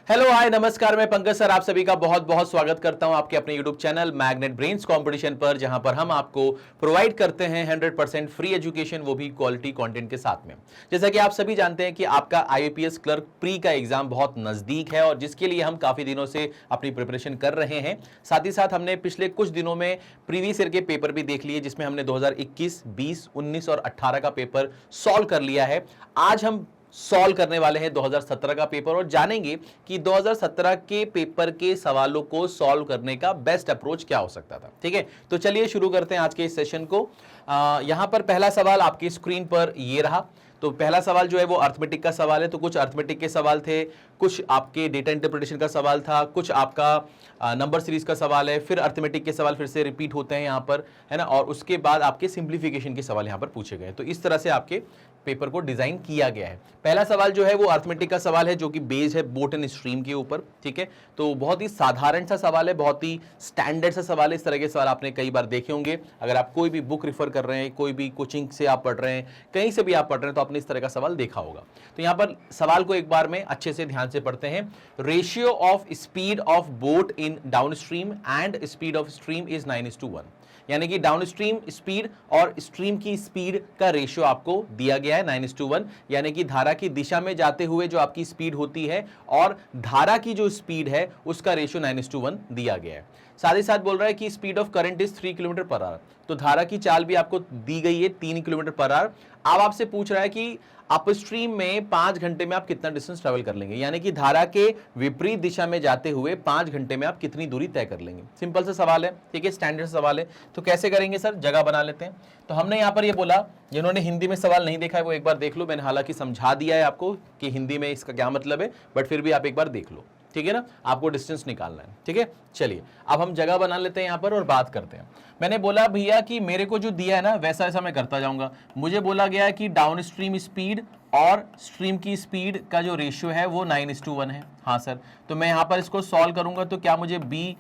Hello hi नमस्कार, मैं Pankaj sir आप सभी का बहुत बहुत स्वागत करता हूं आपके अपने YouTube channel magnet brains competition पर, जहां पर हम आपको प्रोवाइड करते हैं 100% फ्री एजुकेशन, वो भी क्वालिटी कंटेंट के साथ में। जैसा कि आप सभी जानते हैं कि आपका आईएपीएस क्लर्क प्री का एग्जाम बहुत नजदीक है और जिसके लिए हम काफी दिनों से अपनी प्रिपरेशन कर रहे हैं। साथ ही साथ हमने पिछले कुछ दिनों में प्रीवियस ईयर के पेपर भी देख लिए, जिसमें हमने 2021, 20, 19 और 18 का पेपर सॉल्व कर लिया है। आज हम सॉल्व करने वाले हैं 2017 का पेपर और जानेंगे कि 2017 के पेपर के सवालों को सॉल्व करने का बेस्ट अप्रोच क्या हो सकता था। ठीक है, तो चलिए शुरू करते हैं आज के इस सेशन को। यहां पर पहला सवाल आपकी स्क्रीन पर ये रहा। तो पहला सवाल जो है वो अर्थमेटिक का सवाल है। तो कुछ अर्थमेटिक के सवाल थे, कुछ आपके डेटा इंटरप्रिटेशन का सवाल था, कुछ आपका नंबर सीरीज का सवाल है, फिर अर्थमेटिक के सवाल फिर से रिपीट होते हैं यहाँ पर, है ना, और उसके बाद आपके सिंप्लीफिकेशन के सवाल यहाँ पर पूछे गए। तो इस तरह से आपके पेपर को डिजाइन किया गया है। पहला सवाल जो है वो अर्थमेटिक का सवाल है, जो कि बेस्ड है बोट एंड स्ट्रीम के ऊपर। ठीक है, तो बहुत ही साधारण सा सवाल है, बहुत ही स्टैंडर्ड सा सवाल है। इस तरह के सवाल आपने कई बार देखे होंगे। अगर आप कोई भी बुक रिफर कर रहे हैं, कोई भी कोचिंग से आप पढ़ रहे हैं, कहीं से भी आप पढ़ रहे हैं, तो आपने इस तरह का सवाल देखा होगा। तो यहाँ पर सवाल को एक बार में अच्छे से ध्यान से पढ़ते हैं। Ratio of speed of boat in down stream and speed of stream is 9:1, यानी कि डाउन स्ट्रीम स्पीड और स्ट्रीम की स्पीड का रेशियो आपको दिया गया है 9:1, यानी कि धारा की दिशा में जाते हुए जो आपकी स्पीड होती है और धारा की जो स्पीड है उसका रेशियो 9:1 दिया गया है। साथ ही साथ बोल रहा है कि speed of current is 3 kilometre per hour, तो धारा की चाल भी आपको दी गई है 3 किलोमीटर पर आवर। अब आपसे पूछ रहा है कि अपस्ट्रीम में 5 घंटे में आप कितना डिस्टेंस ट्रेवल कर लेंगे, यानी कि धारा के विपरीत दिशा में जाते हुए 5 घंटे में आप कितनी दूरी तय कर लेंगे। सिंपल सा सवाल है, ठीक है, स्टैंडर्ड सवाल है। तो कैसे करेंगे सर, जगह बना लेते हैं। तो हमने यहाँ पर ये बोला, जिन्होंने हिंदी में सवाल नहीं देखा है वो एक बार देख लो। मैंने हालांकि समझा दिया है आपको कि हिंदी में इसका क्या मतलब है, बट फिर भी आप एक बार देख लो, ठीक है ना। आपको डिस्टेंस निकालना है, ठीक है। चलिए अब हम जगह बना लेते हैं यहाँ पर और बात करते हैं। मैंने बोला भैया कि मेरे को जो दिया है ना वैसा वैसा मैं करता जाऊंगा। मुझे बोला गया है कि डाउन स्ट्रीम स्पीड और स्ट्रीम की स्पीड का जो रेशियो है वो 9:1 है। हाँ सर, तो मैं यहाँ पर इसको सॉल्व करूंगा तो क्या मुझे b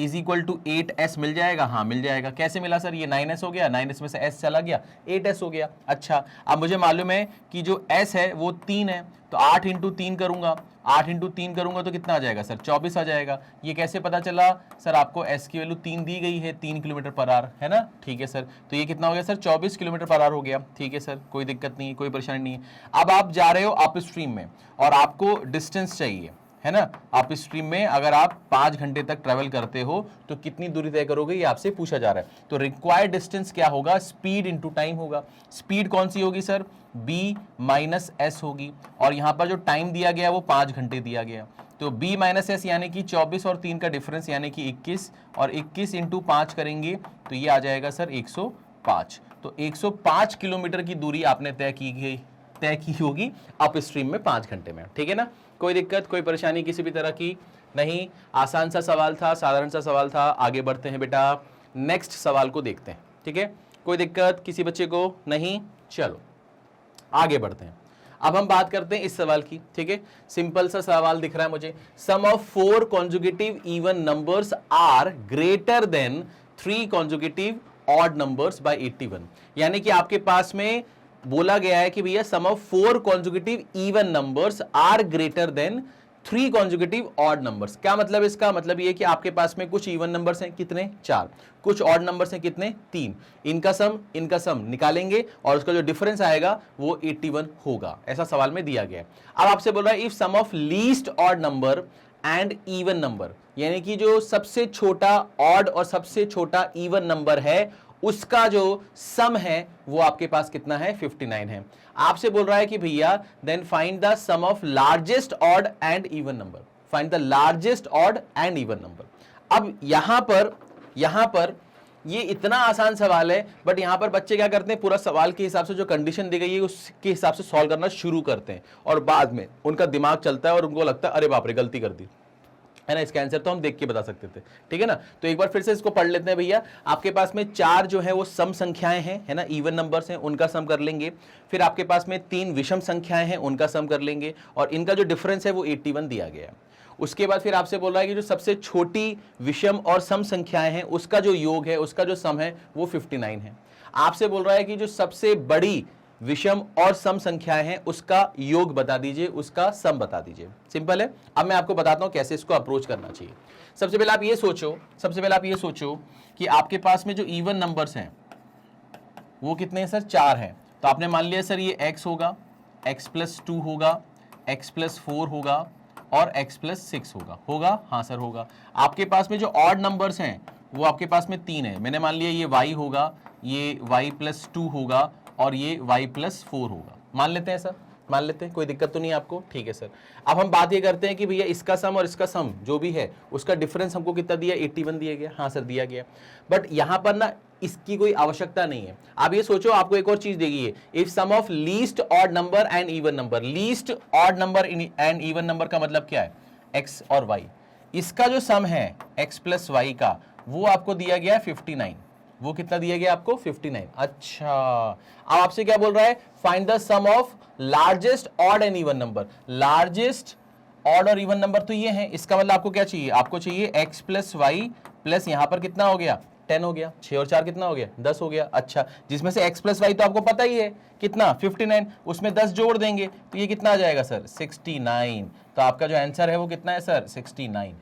is equal to 8s मिल जाएगा? हाँ मिल जाएगा। कैसे मिला सर? ये 9s हो गया, 9s में से s चला गया, 8s हो गया। अच्छा, अब मुझे मालूम है कि जो s है वो 3 है, तो 8 इंटू 3 करूंगा, 8 इंटू 3 करूंगा तो कितना आ जाएगा सर? 24 आ जाएगा। ये कैसे पता चला सर? आपको s की वैल्यू 3 दी गई है, 3 किलोमीटर पर आवर, है ना। ठीक है सर, तो ये कितना हो गया सर? 24 किलोमीटर पर आवर हो गया। ठीक है सर, कोई दिक्कत नहीं है, कोई परेशानी नहीं है। अब आप जा रहे हो अप स्ट्रीम में और आपको डिस्टेंस चाहिए, है ना। अप स्ट्रीम में अगर आप 5 घंटे तक ट्रेवल करते हो तो कितनी दूरी तय करोगे, ये आपसे पूछा जा रहा है। तो रिक्वायर्ड डिस्टेंस क्या होगा? स्पीड इंटू टाइम होगा। स्पीड कौन सी होगी सर? b माइनस एस होगी, और यहां पर जो टाइम दिया गया वो 5 घंटे दिया गया। तो b माइनस एस यानी कि 24 और 3 का डिफरेंस यानी कि 21, और 21 इंटू 5 करेंगे तो ये आ जाएगा सर 105। तो 105 किलोमीटर की दूरी आपने तय की होगी अप स्ट्रीम में 5 घंटे में। ठीक है ना, कोई दिक्कत, कोई परेशानी किसी भी तरह की नहीं। आसान सा सवाल था, साधारण सा सवाल था। आगे बढ़ते हैं बेटा, नेक्स्ट सवाल को देखते हैं। ठीक है, कोई दिक्कत किसी बच्चे को नहीं। चलो आगे बढ़ते हैं। अब हम बात करते हैं इस सवाल की। ठीक है, सिंपल सा सवाल दिख रहा है मुझे। Sum of 4 conjugative even numbers are greater than 3 conjugative odd numbers by 81, यानी कि आपके पास में बोला गया है कि भैया sum of 4 conjugative even numbers are greater than 3 conjugative odd numbers. क्या मतलब इसका? मतलब ये कि आपके पास में कुछ इवन नंबर्स हैं, कितने? 4, कुछ ऑड नंबर्स हैं, कितने? 3। इनका सम निकालेंगे और उसका जो डिफरेंस आएगा वो 81 होगा। ऐसा सवाल में दिया गया है। अब आपसे बोल रहा है if sum of least odd number and even number, यानी कि जो सबसे छोटा ऑड और सबसे छोटा इवन नंबर है उसका जो सम है वो आपके पास कितना है? 59 है। आपसे बोल रहा है कि भैया then find the sum of largest odd and even number. Find the largest odd and even number. अब यहां पर ये इतना आसान सवाल है, बट यहां पर बच्चे क्या करते हैं, पूरा सवाल के हिसाब से जो कंडीशन दी गई है उसके हिसाब से सॉल्व करना शुरू करते हैं, और बाद में उनका दिमाग चलता है और उनको लगता है अरे बाप रे गलती कर दी, है ना। इसका आंसर तो हम देख के बता सकते थे। ठीक है ना, तो एक बार फिर से इसको पढ़ लेते हैं भैया। आपके पास में 4 जो है वो सम संख्याएं हैं, है ना, इवन नंबर्स हैं, उनका सम कर लेंगे। फिर आपके पास में 3 विषम संख्याएं हैं, उनका सम कर लेंगे, और इनका जो डिफरेंस है वो 81 दिया गया है। उसके बाद फिर आपसे बोल रहा है कि जो सबसे छोटी विषम और सम संख्याएं हैं उसका जो योग है, उसका जो सम है वो 59 है। आपसे बोल रहा है कि जो सबसे बड़ी विषम और सम संख्याएं हैं उसका योग बता दीजिए, उसका सम बता दीजिए। सिंपल है। अब मैं आपको बताता हूं कैसे इसको अप्रोच करना चाहिए। सबसे पहले आप ये सोचो कि आपके पास में जो इवन नंबर्स हैं वो कितने हैं सर? 4 हैं। तो आपने मान लिया सर ये x होगा, x+2 होगा, x+4 होगा और x+6 होगा। हाँ सर होगा। आपके पास में जो ऑड नंबर्स हैं वो आपके पास में 3 है। मैंने मान लिया ये y होगा, ये y+2 होगा और ये y+4 होगा। मान लेते हैं सर, मान लेते हैं, कोई दिक्कत तो नहीं आपको? ठीक है सर। अब हम बात ये करते हैं कि भैया इसका सम और इसका सम जो भी है उसका डिफरेंस हमको कितना दिया? 81 दिया गया। हाँ सर दिया गया। बट यहां पर ना इसकी कोई आवश्यकता नहीं है। आप ये सोचो, आपको एक और चीज देगी, if sum of least odd number and even number. Least odd number and even number का मतलब क्या है? x और y। इसका जो सम है x+y का वो आपको दिया गया है 59। वो कितना दिया गया आपको? 59। अच्छा, अब आपसे क्या बोल रहा है? Find the sum of largest odd and even number. Largest odd और इवन नंबर तो ये है, इसका मतलब आपको क्या चाहिए? आपको चाहिए x+y प्लस यहां पर कितना हो गया? 10 हो गया। 6 और 4 कितना हो गया? 10 हो गया। अच्छा, जिसमें से x+y तो आपको पता ही है कितना? 59। उसमें 10 जोड़ देंगे तो ये कितना आ जाएगा सर? 69। तो आपका जो आंसर है वो कितना है सर? 69।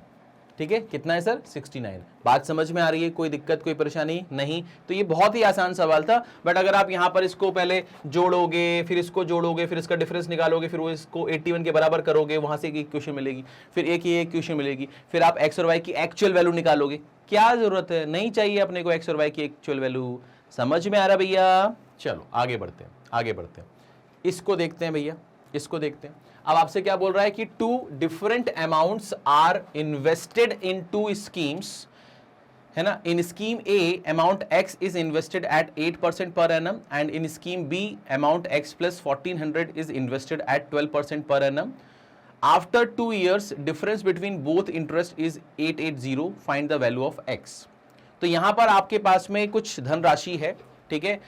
ठीक है, कितना है सर? 69। बात समझ में आ रही है? कोई दिक्कत, कोई परेशानी नहीं? तो ये बहुत ही आसान सवाल था। बट अगर आप यहां पर इसको पहले जोड़ोगे, फिर इसको जोड़ोगे, फिर इसका डिफरेंस निकालोगे, फिर वो इसको 81 के बराबर करोगे, वहां से एक इक्वेशन मिलेगी, फिर एक इक्वेशन मिलेगी, फिर आप एक्स और वाई की एक्चुअल वैल्यू निकालोगे। क्या जरूरत है? नहीं चाहिए अपने को एक्स और वाई की एक्चुअल वैल्यू। समझ में आ रहा भैया? चलो आगे बढ़ते हैं, आगे बढ़ते हैं। इसको देखते हैं भैया, इसको देखते हैं। अब आपसे क्या बोल रहा है कि 2 different amounts are invested in 2 schemes, है ना। In scheme A amount x is invested at 8% per annum and in scheme B amount x plus 1400 is invested at 12% per annum. After 2 years difference between both interest is 880। Find the value of x। तो यहां पर आपके पास में कुछ धनराशि है, ठीक है।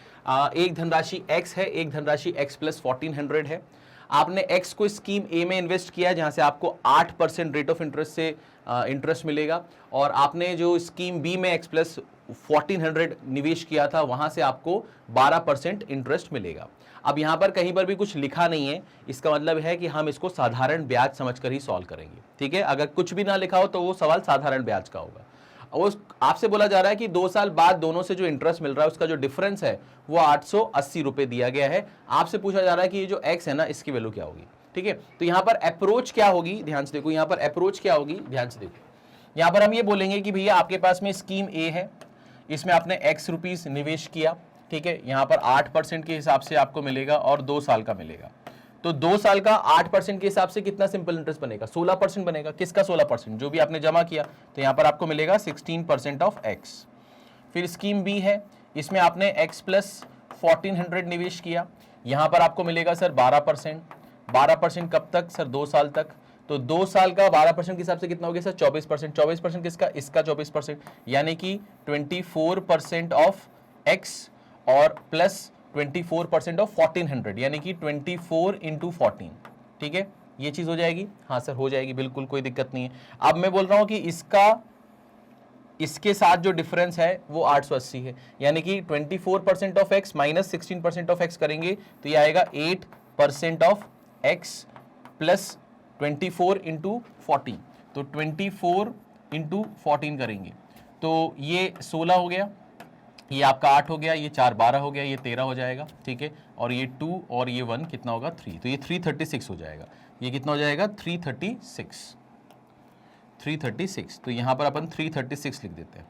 एक धनराशि x है, एक धनराशि x प्लस 1400 है। आपने x को स्कीम ए में इन्वेस्ट किया जहां से आपको 8% रेट ऑफ इंटरेस्ट से इंटरेस्ट मिलेगा, और आपने जो स्कीम बी में x प्लस 1400 निवेश किया था वहां से आपको 12% इंटरेस्ट मिलेगा। अब यहां पर कहीं पर भी कुछ लिखा नहीं है, इसका मतलब है कि हम इसको साधारण ब्याज समझकर ही सॉल्व करेंगे, ठीक है। अगर कुछ भी ना लिखा हो तो वो सवाल साधारण ब्याज का होगा। और आपसे बोला जा रहा है कि 2 साल बाद दोनों से जो इंटरेस्ट मिल रहा है उसका जो डिफरेंस है वो 880 रुपए दिया गया है। आपसे पूछा जा रहा है कि ये जो x है ना इसकी वैल्यू क्या होगी, ठीक है। तो यहां पर अप्रोच क्या होगी, ध्यान से देखो, यहां पर अप्रोच क्या होगी, ध्यान से देखो। यहां पर हम ये बोलेंगे कि भैया आपके पास में स्कीम ए है, इसमें आपने x रुपीस निवेश किया, ठीक है। यहां पर 8% के हिसाब से आपको मिलेगा और 2 साल का मिलेगा। तो 2 साल का 8% के हिसाब से कितना सिंपल इंटरेस्ट बनेगा? 16% बनेगा। किसका 16%? जो भी आपने जमा किया। तो यहां पर आपको मिलेगा 16% ऑफ x। फिर स्कीम बी है, इसमें आपने x प्लस 1400 निवेश किया, यहां पर आपको मिलेगा सर 12%। 12% कब तक सर? 2 साल तक। तो 2 साल का 12% के हिसाब से कितना हो गया सर? 24%। 24% किसका? इसका 24%, यानी कि 24% ऑफ x और प्लस 24% ऑफ 1400, यानी कि 24 इंटू 14, ठीक है। ये चीज हो जाएगी? हाँ सर हो जाएगी, बिल्कुल कोई दिक्कत नहीं है। अब मैं बोल रहा हूं कि इसके साथ जो डिफरेंस है वो 880 है, यानी कि 24% of x minus 16% of x करेंगे तो ये आएगा 8% ऑफ x प्लस 24 इंटू 14। तो 24 इंटू 14 करेंगे तो ये 16 हो गया, ये आपका 8 हो गया, ये 4 12 हो गया, ये 13 हो जाएगा, ठीक है। और ये 2 और ये 1 कितना होगा? 3। तो ये 336 हो जाएगा। ये कितना हो जाएगा? 336। तो यहां पर अपन 336 लिख देते हैं,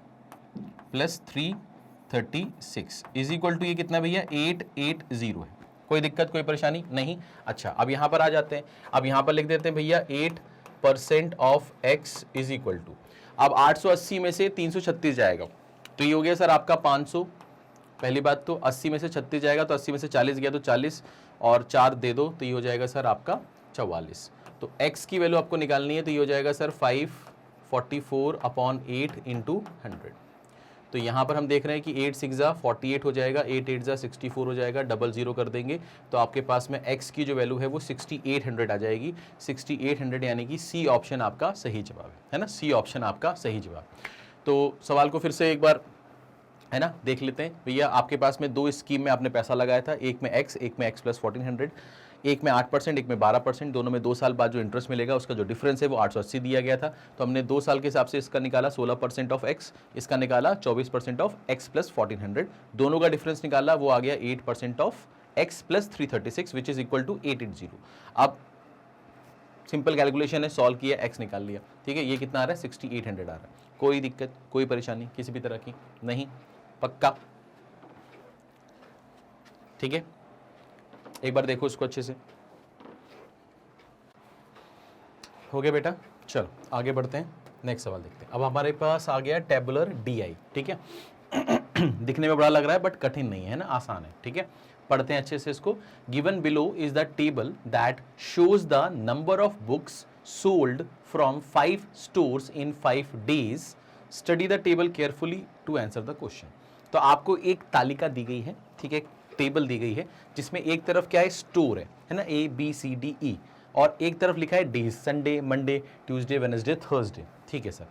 प्लस 336 इज इक्वल टू ये कितना भैया? 880 है। कोई दिक्कत, कोई परेशानी नहीं? अच्छा, अब यहां पर आ जाते हैं। अब यहां पर लिख देते हैं भैया 8% of x is equal to, अब 880 में से 336 जाएगा तो ये हो गया सर आपका 500। पहली बात तो 80 में से 36 जाएगा तो 80 में से 40 गया तो 40 और 4 दे दो तो ये हो जाएगा सर आपका 44। तो x की वैल्यू आपको निकालनी है तो ये हो जाएगा सर 544/8 इंटू 100। तो यहाँ पर हम देख रहे हैं कि 8 6 जा 48 हो जाएगा, 8 8 जा 64 हो जाएगा, डबल 0 कर देंगे तो आपके पास में x की जो वैल्यू है वो 6800 आ जाएगी। 6800 यानी कि सी ऑप्शन आपका सही जवाब है ना, सी ऑप्शन आपका सही जवाब। तो सवाल को फिर से एक बार है ना। देख लेते हैं भैया, आपके पास में दो स्कीम में आपने पैसा लगाया था, एक में x प्लस 1400, एक में 8%, एक में 12%, दोनों में 2 साल बाद जो इंटरेस्ट मिलेगा उसका जो डिफरेंस है वो 880 दिया गया था। तो हमने 2 साल के हिसाब से इसका निकाला 16% ऑफ x, इसका निकाला 24% ऑफ x प्लस 1400, दोनों का डिफरेंस निकाला, वो आ गया 8% of x plus 336 which is equal to 880। अब सिंपल कैलकुलेशन है, सॉल्व किया, x निकाल लिया, ठीक है। ये कितना आ रहा है 6800 आ रहा है। कोई दिक्कत, कोई परेशानी किसी भी तरह की नहीं, पक्का, ठीक है। एक बार देखो इसको अच्छे से, हो गया बेटा। चलो आगे बढ़ते हैं, नेक्स्ट सवाल देखते हैं। अब हमारे पास आ गया टेबुलर DI, ठीक है। दिखने में बड़ा लग रहा है बट कठिन नहीं है ना, आसान है, ठीक है। पढ़ते हैं अच्छे से इसको। Given below is the table that shows the number of books sold from 5 stores in 5 days, study the table carefully to answer the question. तो आपको एक तालिका दी गई है, ठीक है, टेबल दी गई है जिसमें एक तरफ क्या है, स्टोर है ना, ABCDE, और एक तरफ लिखा है days, Sunday, Monday, Tuesday, Wednesday, Thursday, ठीक है सर।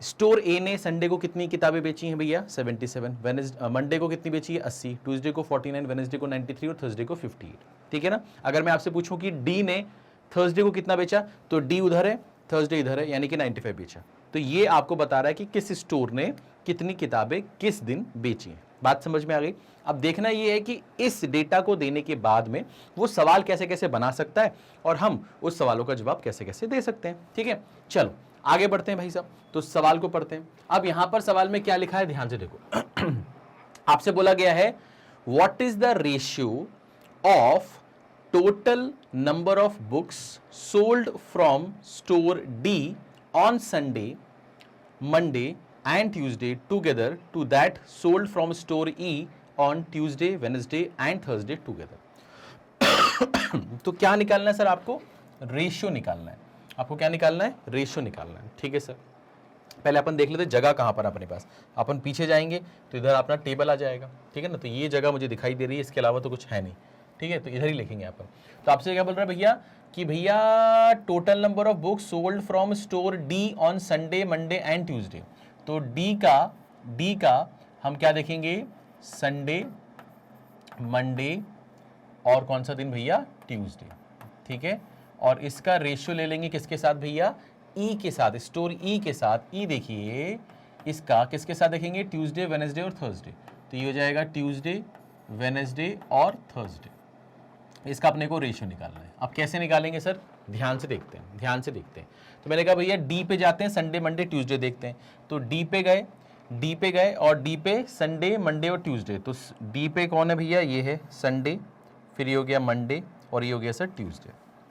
स्टोर ए ने संडे को कितनी किताबें बेची हैं भैया 77, मंडे को कितनी बेची है 80, ट्यूसडे को 49, वेडनेसडे को 93 और थर्सडे को 58, ठीक है ना। अगर मैं आपसे पूछूं कि डी ने थर्सडे को कितना बेचा, तो डी उधर है, थर्सडे इधर है, यानी कि 95 बेचा। तो ये आपको बता रहा है कि किस स्टोर ने कितनी किताबें किस दिन बेची हैं। बात समझ में आ गई। अब देखना ये है कि इस डेटा को देने के बाद में वो सवाल कैसे कैसे बना सकता है और हम उस सवालों का जवाब कैसे कैसे दे सकते हैं, ठीक है। चलो आगे बढ़ते हैं भाई साहब, तो सवाल को पढ़ते हैं। अब यहां पर सवाल में क्या लिखा है, ध्यान से देखो। आपसे बोला गया है what is the ratio of total number of books sold from store D on Sunday, Monday and Tuesday together to that sold from store E on Tuesday, Wednesday and Thursday together। तो क्या निकालना है sir, आपको ratio निकालना है। आपको क्या निकालना है, रेशियो निकालना है, ठीक है सर। पहले अपन देख लेते हैं जगह कहां पर अपने पास। अपन पीछे जाएंगे तो इधर अपना टेबल आ जाएगा, ठीक है ना। तो ये जगह मुझे दिखाई दे रही है, इसके अलावा तो कुछ है नहीं, ठीक है। तो इधर ही लिखेंगे अपन। तो आपसे क्या बोल रहा है भैया कि भैया total number of books sold from store D on Sunday, Monday and Tuesday. तो डी का हम क्या देखेंगे, संडे, मंडे और कौन सा दिन भैया, ट्यूसडे, ठीक है। और इसका रेशियो ले लेंगे किसके साथ भैया, ई के साथ, स्टोर ई के साथ। ई देखिए इसका किसके साथ देखेंगे, ट्यूसडे, वेडनेसडे और थर्सडे। तो ये हो जाएगा ट्यूसडे, वेडनेसडे और थर्सडे। इसका अपने को रेशियो निकालना है। अब कैसे निकालेंगे सर, ध्यान से देखते हैं, ध्यान से देखते हैं। तो मैंने कहा भैया डी पे जाते हैं, संडे, मंडे, ट्यूसडे देखते हैं। तो डी पे गए और डी पे संडे, मंडे और ट्यूसडे। तो डी पे कौन है भैया, ये है संडे, फिर ये हो गया मंडे और ये हो गया सर ट्यूसडे,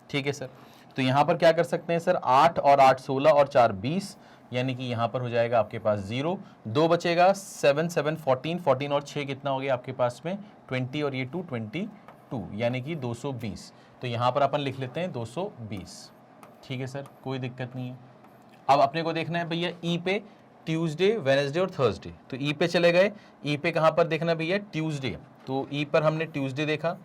ठीक है सर। तो यहाँ पर क्या कर सकते हैं सर, 8 और 8 16 और 4 20, यानी कि यहाँ पर हो जाएगा आपके पास 0, 2 बचेगा, 7 7 14, 14 और 6 कितना हो गया आपके पास में 20 और ये 2 22, यानी कि 220। तो यहाँ पर अपन लिख लेते हैं 220, ठीक है सर, कोई दिक्कत नहीं है। अब अपने को देखना है भैया ई पे, ट्यूसडे, वेडनेसडे और थर्सडे। तो ई पे चले गए, ई पे कहाँ पर देखना भैया, ट्यूसडे। तो ई पर हमने ट्यूसडे देखा,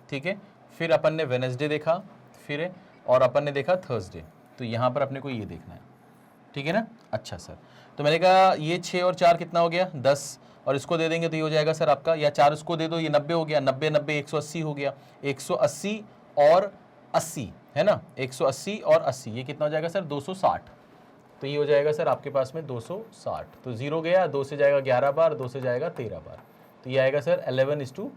ठीक है, फिर अपन ने वेडनेसडे देखा, फिर और अपन ने देखा थर्सडे। तो यहाँ पर अपने को ये देखना है, ठीक है ना। अच्छा सर, तो मैंने कहा ये 6 और 4 कितना हो गया 10, और इसको दे देंगे तो ये हो जाएगा सर आपका, या 4 उसको दे दो, ये 90 हो गया, 90 90 180 हो गया, 180 और 80 है ना, 180 और 80 ये कितना हो जाएगा सर 260। तो ये हो जाएगा सर आपके पास में 260। तो 0 गया, 2 से जाएगा 11 बार, 2 से जाएगा 13 बार। तो ये आएगा सर 11:13,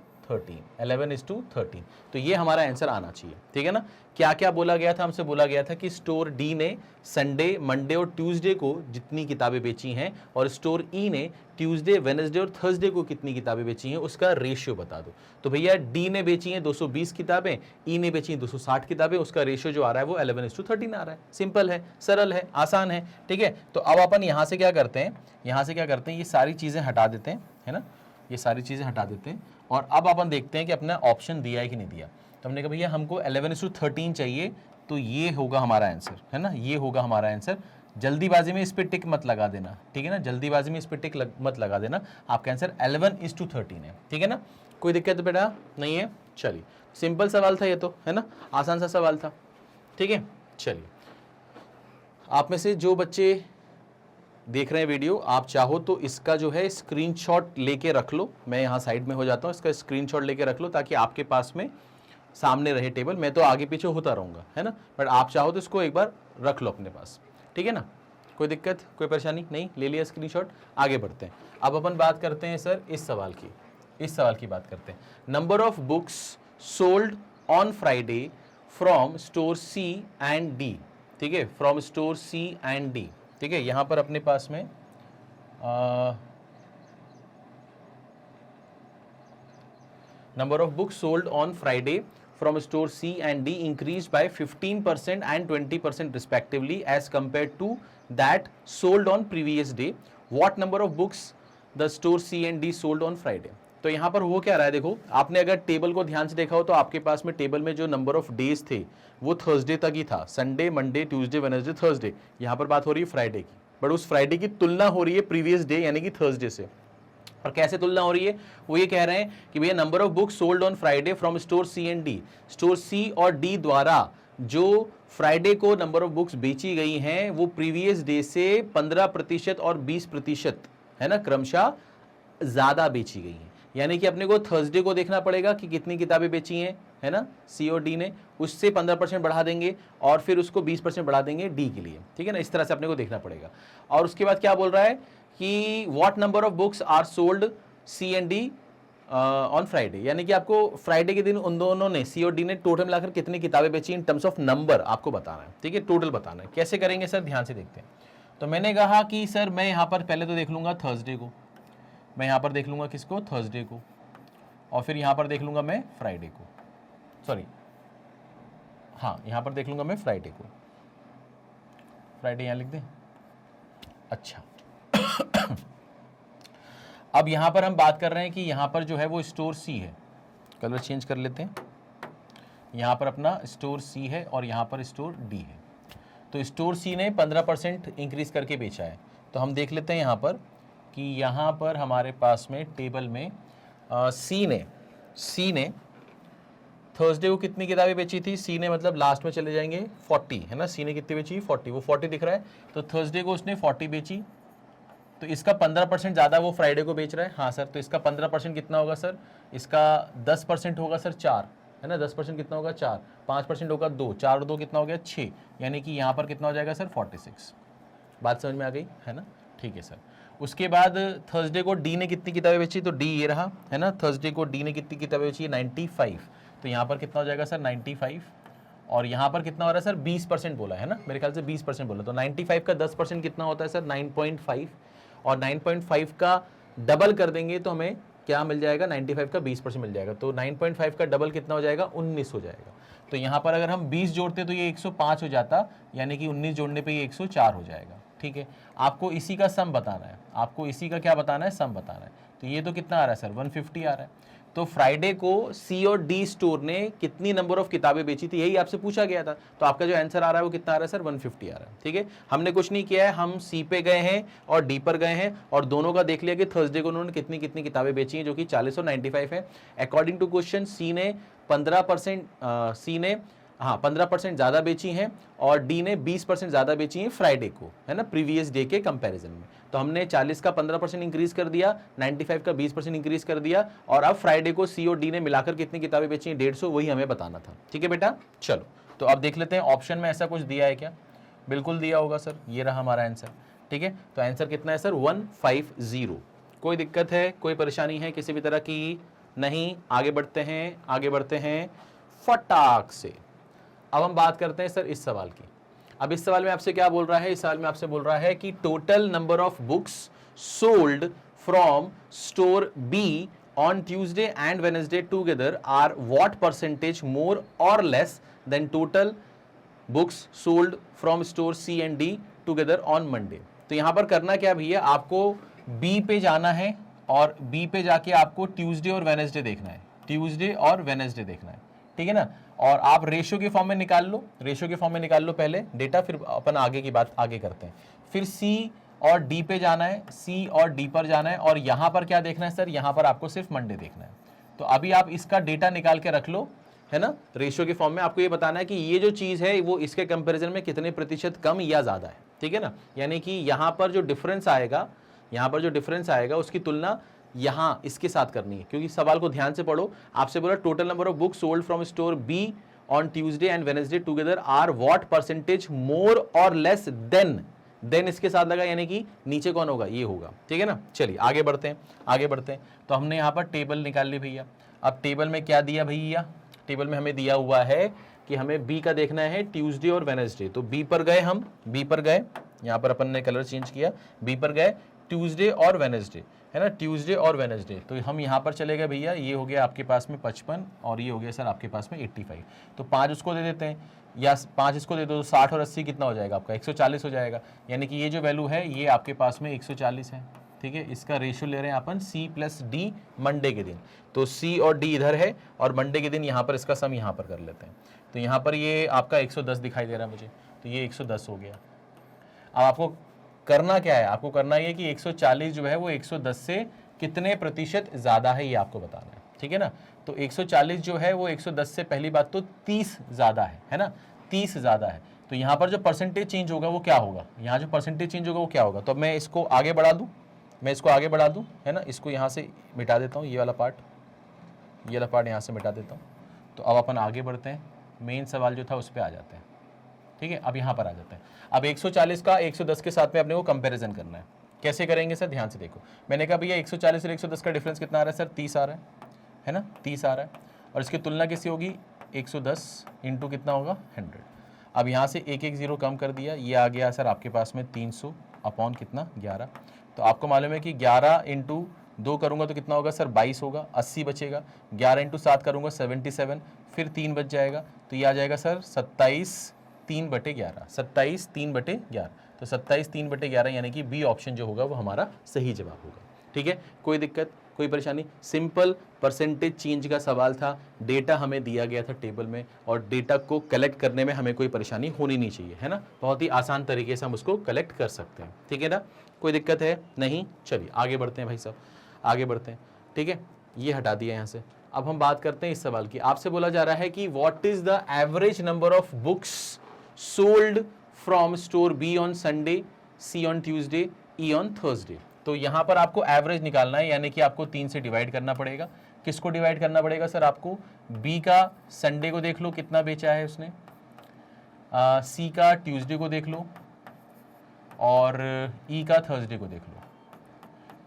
11:13। तो ये हमारा आंसर आना चाहिए, ठीक है ना। क्या क्या बोला गया था, हमसे बोला गया था कि स्टोर डी ने संडे, मंडे और ट्यूसडे को जितनी किताबें बेची हैं और स्टोर ई ने ट्यूसडे, वेडनेसडे और थर्सडे को कितनी किताबें बेची हैं उसका रेशियो बता दो। तो भैया डी ने बेची हैं 220 किताबें, ई ने बेची हैं 260 किताबें, उसका रेशियो जो आ रहा है वो 11:13 आ रहा है। सिंपल है, सरल है, आसान है, ठीक है। तो अब अपन यहाँ से क्या करते हैं, ये सारी चीज़ें हटा देते हैं, है ना, ये सारी चीज़ें हटा देते हैं। और अब अपन देखते हैं कि अपना ऑप्शन दिया है कि नहीं दिया। तो हमने कहा भैया हमको 11:13 चाहिए, तो ये होगा हमारा आंसर, है ना, ये होगा हमारा आंसर। जल्दीबाजी में इस पे टिक मत लगा देना, ठीक है ना, जल्दीबाजी में इस पे टिक मत लगा देना। आपका आंसर 11:13 है, ठीक है ना, कोई दिक्कत बेटा नहीं है। चलिए, सिंपल सवाल था ये तो, है ना, आसान सा सवाल था, ठीक है। चलिए, आप में से जो बच्चे देख रहे हैं वीडियो, आप चाहो तो इसका जो है स्क्रीनशॉट लेके रख लो, मैं यहाँ साइड में हो जाता हूँ, इसका स्क्रीनशॉट लेके रख लो ताकि आपके पास में सामने रहे टेबल। मैं तो आगे पीछे होता रहूँगा, है ना, बट आप चाहो तो इसको एक बार रख लो अपने पास, ठीक है ना, कोई दिक्कत कोई परेशानी नहीं, ले लिया स्क्रीनशॉट, आगे बढ़ते हैं। अब अपन बात करते हैं सर इस सवाल की बात करते हैं। Number of books sold on Friday from store C and D, ठीक है, from store C and D, ठीक है। यहां पर अपने पास में number of books sold on Friday from store C and D increased by 15% and 20% respectively as compared to that sold on previous day. What number of books the store C and D sold on Friday? तो यहाँ पर हो क्या रहा है, देखो आपने अगर टेबल को ध्यान से देखा हो तो आपके पास में टेबल में जो नंबर ऑफ डेज थे वो थर्सडे तक ही था, Sunday Monday Tuesday Wednesday Thursday. यहाँ पर बात हो रही है फ्राइडे की, बट उस फ्राइडे की तुलना हो रही है प्रीवियस डे यानी कि थर्सडे से। और कैसे तुलना हो रही है, वो ये कह रहे हैं कि भैया number of books sold on Friday from store C and D, store C और डी द्वारा जो फ्राइडे को नंबर ऑफ बुक्स बेची गई हैं वो प्रीवियस डे से 15% और 20% है ना, क्रमशः ज्यादा बेची गई हैं। यानी कि अपने को थर्सडे को देखना पड़ेगा कि कितनी किताबें बेची हैं, है ना, सी और डी ने, उससे 15% बढ़ा देंगे और फिर उसको 20% बढ़ा देंगे डी के लिए, ठीक है ना, इस तरह से अपने को देखना पड़ेगा। और उसके बाद क्या बोल रहा है कि what number of books are sold C and D on Friday, यानी कि आपको फ्राइडे के दिन उन दोनों ने, सी और डी ने, टोटल मिलाकर कितनी किताबें बेची इन टर्म्स ऑफ नंबर आपको बताना है, ठीक है, टोटल बताना है। कैसे करेंगे सर, ध्यान से देखते हैं। तो मैंने कहा कि सर मैं यहाँ पर पहले तो देख लूंगा थर्सडे को, मैं यहाँ पर देख लूंगा किसको, थर्सडे को, और फिर यहाँ पर देख लूंगा मैं फ्राइडे को, सॉरी हाँ यहाँ पर देख लूंगा मैं फ्राइडे को, फ्राइडे यहाँ लिख दें, अच्छा। अब यहां पर हम बात कर रहे हैं कि यहां पर जो है वो स्टोर सी है, कलर चेंज कर लेते हैं, यहां पर अपना स्टोर सी है और यहां पर स्टोर डी है। तो स्टोर सी ने 15% इंक्रीज करके बेचा है। तो हम देख लेते हैं यहां पर कि यहां पर हमारे पास में टेबल में सी ने थर्सडे को कितनी किताबें बेची थी, सी ने, मतलब लास्ट में चले जाएंगे 40, है ना, सी ने कितनी बेची 40, वो 40 दिख रहा है, तो थर्सडे को उसने 40 बेची, तो इसका 15% ज़्यादा वो फ्राइडे को बेच रहा है। हाँ सर, तो इसका 15% कितना होगा सर, इसका 10% होगा सर 4, है ना, 10% कितना होगा 4, 5% होगा 2, 4 और 2 कितना हो गया 6, यानी कि यहाँ पर कितना हो जाएगा सर 46। बात समझ में आ गई, है ना, ठीक है सर। उसके बाद थर्सडे को डी ने कितनी किताबें बेची, तो डी ये रहा, है ना, थर्सडे को डी ने कितनी किताबें बेची, 95, तो यहाँ पर कितना हो जाएगा सर 95, और यहाँ पर कितना हो रहा है सर 20% बोला है ना, मेरे ख्याल से 20% बोला, तो 95 का 10% कितना होता है सर 9.5, और 9.5 का डबल कर देंगे तो हमें क्या मिल जाएगा, 95 का 20% मिल जाएगा, तो 9.5 का डबल कितना हो जाएगा 19 हो जाएगा। तो यहाँ पर अगर हम 20 जोड़ते तो ये 105 हो जाता, यानी कि 19 जोड़ने पे ये 104 हो जाएगा, ठीक है। आपको इसी का सम बताना है, आपको इसी का क्या बताना है, सम बताना है। तो ये तो कितना आ रहा है सर 150 आ रहा है। तो फ्राइडे को सी और डी स्टोर ने कितनी नंबर ऑफ किताबें बेची थी, यही आपसे पूछा गया था, तो आपका जो आंसर आ रहा है वो कितना आ रहा है सर 150 आ रहा है, ठीक है। हमने कुछ नहीं किया है, हम सी पे गए हैं और डी पर गए हैं और दोनों का देख लिया कि थर्सडे को उन्होंने कितनी कितनी किताबें बेची हैं, जो कि 40 और 95 है। अकॉर्डिंग टू क्वेश्चन सी ने 15% ज़्यादा बेची हैं और डी ने 20% ज़्यादा बेची हैं फ्राइडे को, है ना, प्रीवियस डे के कंपैरिजन में। तो हमने 40 का 15% इंक्रीज कर दिया, 95 का 20% इंक्रीज कर दिया, और अब फ्राइडे को सी और डी ने मिलाकर कितनी किताबें बेची हैं 150, वही हमें बताना था, ठीक है बेटा। चलो तो अब देख लेते हैं ऑप्शन में ऐसा कुछ दिया है क्या, बिल्कुल दिया होगा सर, ये रहा हमारा आंसर, ठीक है। तो आंसर कितना है सर 150। कोई दिक्कत है, कोई परेशानी है किसी भी तरह की नहीं, आगे बढ़ते हैं फटाक से। अब हम बात करते हैं सर इस सवाल की। अब इस सवाल में आपसे क्या बोल रहा है, इस सवाल में आपसे बोल रहा है कि total number of books sold from store B on Tuesday and Wednesday together are what percentage more और less than total books sold from store C and D together on Monday. तो यहां पर करना क्या भैया, आपको बी पे जाना है और बी पे जाके आपको ट्यूसडे और वेडनेसडे देखना है, ट्यूसडे और वेडनेसडे देखना है, ठीक है ना। और आप रेशियो के फॉर्म में निकाल लो, रेशियो के फॉर्म में निकाल लो पहले डेटा, फिर अपन आगे की बात आगे करते हैं। फिर सी और डी पे जाना है, सी और डी पर जाना है, और यहां पर क्या देखना है सर, यहां पर आपको सिर्फ मंडे देखना है। तो अभी आप इसका डेटा निकाल के रख लो, है ना, रेशियो के फॉर्म में आपको ये बताना है कि ये जो चीज है वो इसके कंपैरिजन में कितने प्रतिशत कम या ज्यादा है, ठीक है ना। यानी कि यहाँ पर जो डिफरेंस आएगा, यहाँ पर जो डिफरेंस आएगा उसकी तुलना यहाँ इसके साथ करनी है, क्योंकि सवाल को ध्यान से पढ़ो। आपसे बोला total number of books sold from store B on Tuesday and Wednesday together are what percentage more और लेस देन इसके साथ लगा, यानी कि नीचे कौन होगा, ये होगा। ठीक है ना। चलिए आगे बढ़ते हैं, आगे बढ़ते हैं। तो हमने यहाँ पर टेबल निकाल ली भैया। अब टेबल में क्या दिया भैया, टेबल में हमें दिया हुआ है कि हमें बी का देखना है ट्यूसडे और वेडनेसडे। तो बी पर गए, हम बी पर गए, यहाँ पर अपन ने कलर चेंज किया, बी पर गए ट्यूसडे और वेडनेसडे, है ना, ट्यूसडे और वेडनेसडे। तो हम यहाँ पर चले गए भैया, ये हो गया आपके पास में 55 और ये हो गया सर आपके पास में 85। तो 5 उसको दे देते हैं, या 5 इसको दे दो, तो 60 और 80 कितना हो जाएगा आपका, 140 हो जाएगा। यानी कि ये जो वैल्यू है ये आपके पास में 140 है। ठीक है, इसका रेशियो ले रहे हैं अपन सी प्लस डी मंडे के दिन। तो सी और डी इधर है और मंडे के दिन यहाँ पर इसका सम यहाँ पर कर लेते हैं। तो यहाँ पर ये आपका 110 दिखाई दे रहा है मुझे, तो ये 110 हो गया। अब आपको करना क्या है, आपको करना ये कि 140 जो है वो 110 से कितने प्रतिशत ज़्यादा है ये आपको बताना है। ठीक है ना। तो 140 जो है वो 110 से पहली बात तो 30 ज़्यादा है ना, 30 ज़्यादा है। तो यहाँ पर जो परसेंटेज चेंज होगा वो क्या होगा, यहाँ जो परसेंटेज चेंज होगा वो क्या होगा। तो मैं इसको आगे बढ़ा दूँ, मैं इसको आगे बढ़ा दूँ, है ना, इसको यहाँ से मिटा देता हूँ, ये वाला पार्ट यहाँ से मिटा देता हूँ। तो अब अपन आगे बढ़ते हैं, मेन सवाल जो था उस पर आ जाते हैं। ठीक है, अब यहाँ पर आ जाते हैं। अब 140 का 110 के साथ में अपने को कंपैरिजन करना है। कैसे करेंगे सर, ध्यान से देखो। मैंने कहा भैया 140 और 110 का डिफरेंस कितना आ रहा है सर, 30 आ रहा है ना, 30 आ रहा है। और इसकी तुलना किससे होगी, 110 इंटू कितना होगा 100। अब यहाँ से एक 0 कम कर दिया, ये आ गया सर आपके पास में 300 अपॉन कितना 11। तो आपको मालूम है कि 11 इंटू 2 करूँगा तो कितना होगा सर 22 होगा, 80 बचेगा। 11 इंटू 7 करूँगा 77, फिर 3 बच जाएगा, तो ये आ जाएगा सर 27 3/11, 27 3/11। तो 27 3/11 यानी कि बी ऑप्शन जो होगा वो हमारा सही जवाब होगा। ठीक है, कोई दिक्कत, कोई परेशानी। सिंपल परसेंटेज चेंज का सवाल था, डेटा हमें दिया गया था टेबल में, और डेटा को कलेक्ट करने में हमें कोई परेशानी होनी नहीं चाहिए, है ना। बहुत ही आसान तरीके से हम उसको कलेक्ट कर सकते हैं। ठीक है ना, कोई दिक्कत है नहीं। चलिए आगे बढ़ते हैं भाई साहब, आगे बढ़ते हैं। ठीक है, ये हटा दिया यहाँ से। अब हम बात करते हैं इस सवाल की। आपसे बोला जा रहा है कि what is the average number of books sold from store B on Sunday, C on Tuesday, E on Thursday. तो यहां पर आपको एवरेज निकालना है, यानी कि आपको 3 से डिवाइड करना पड़ेगा। किसको डिवाइड करना पड़ेगा सर, आपको बी का संडे को देख लो कितना बेचा है उसने, सी का ट्यूसडे को देख लो, और ई का थर्सडे को देख लो।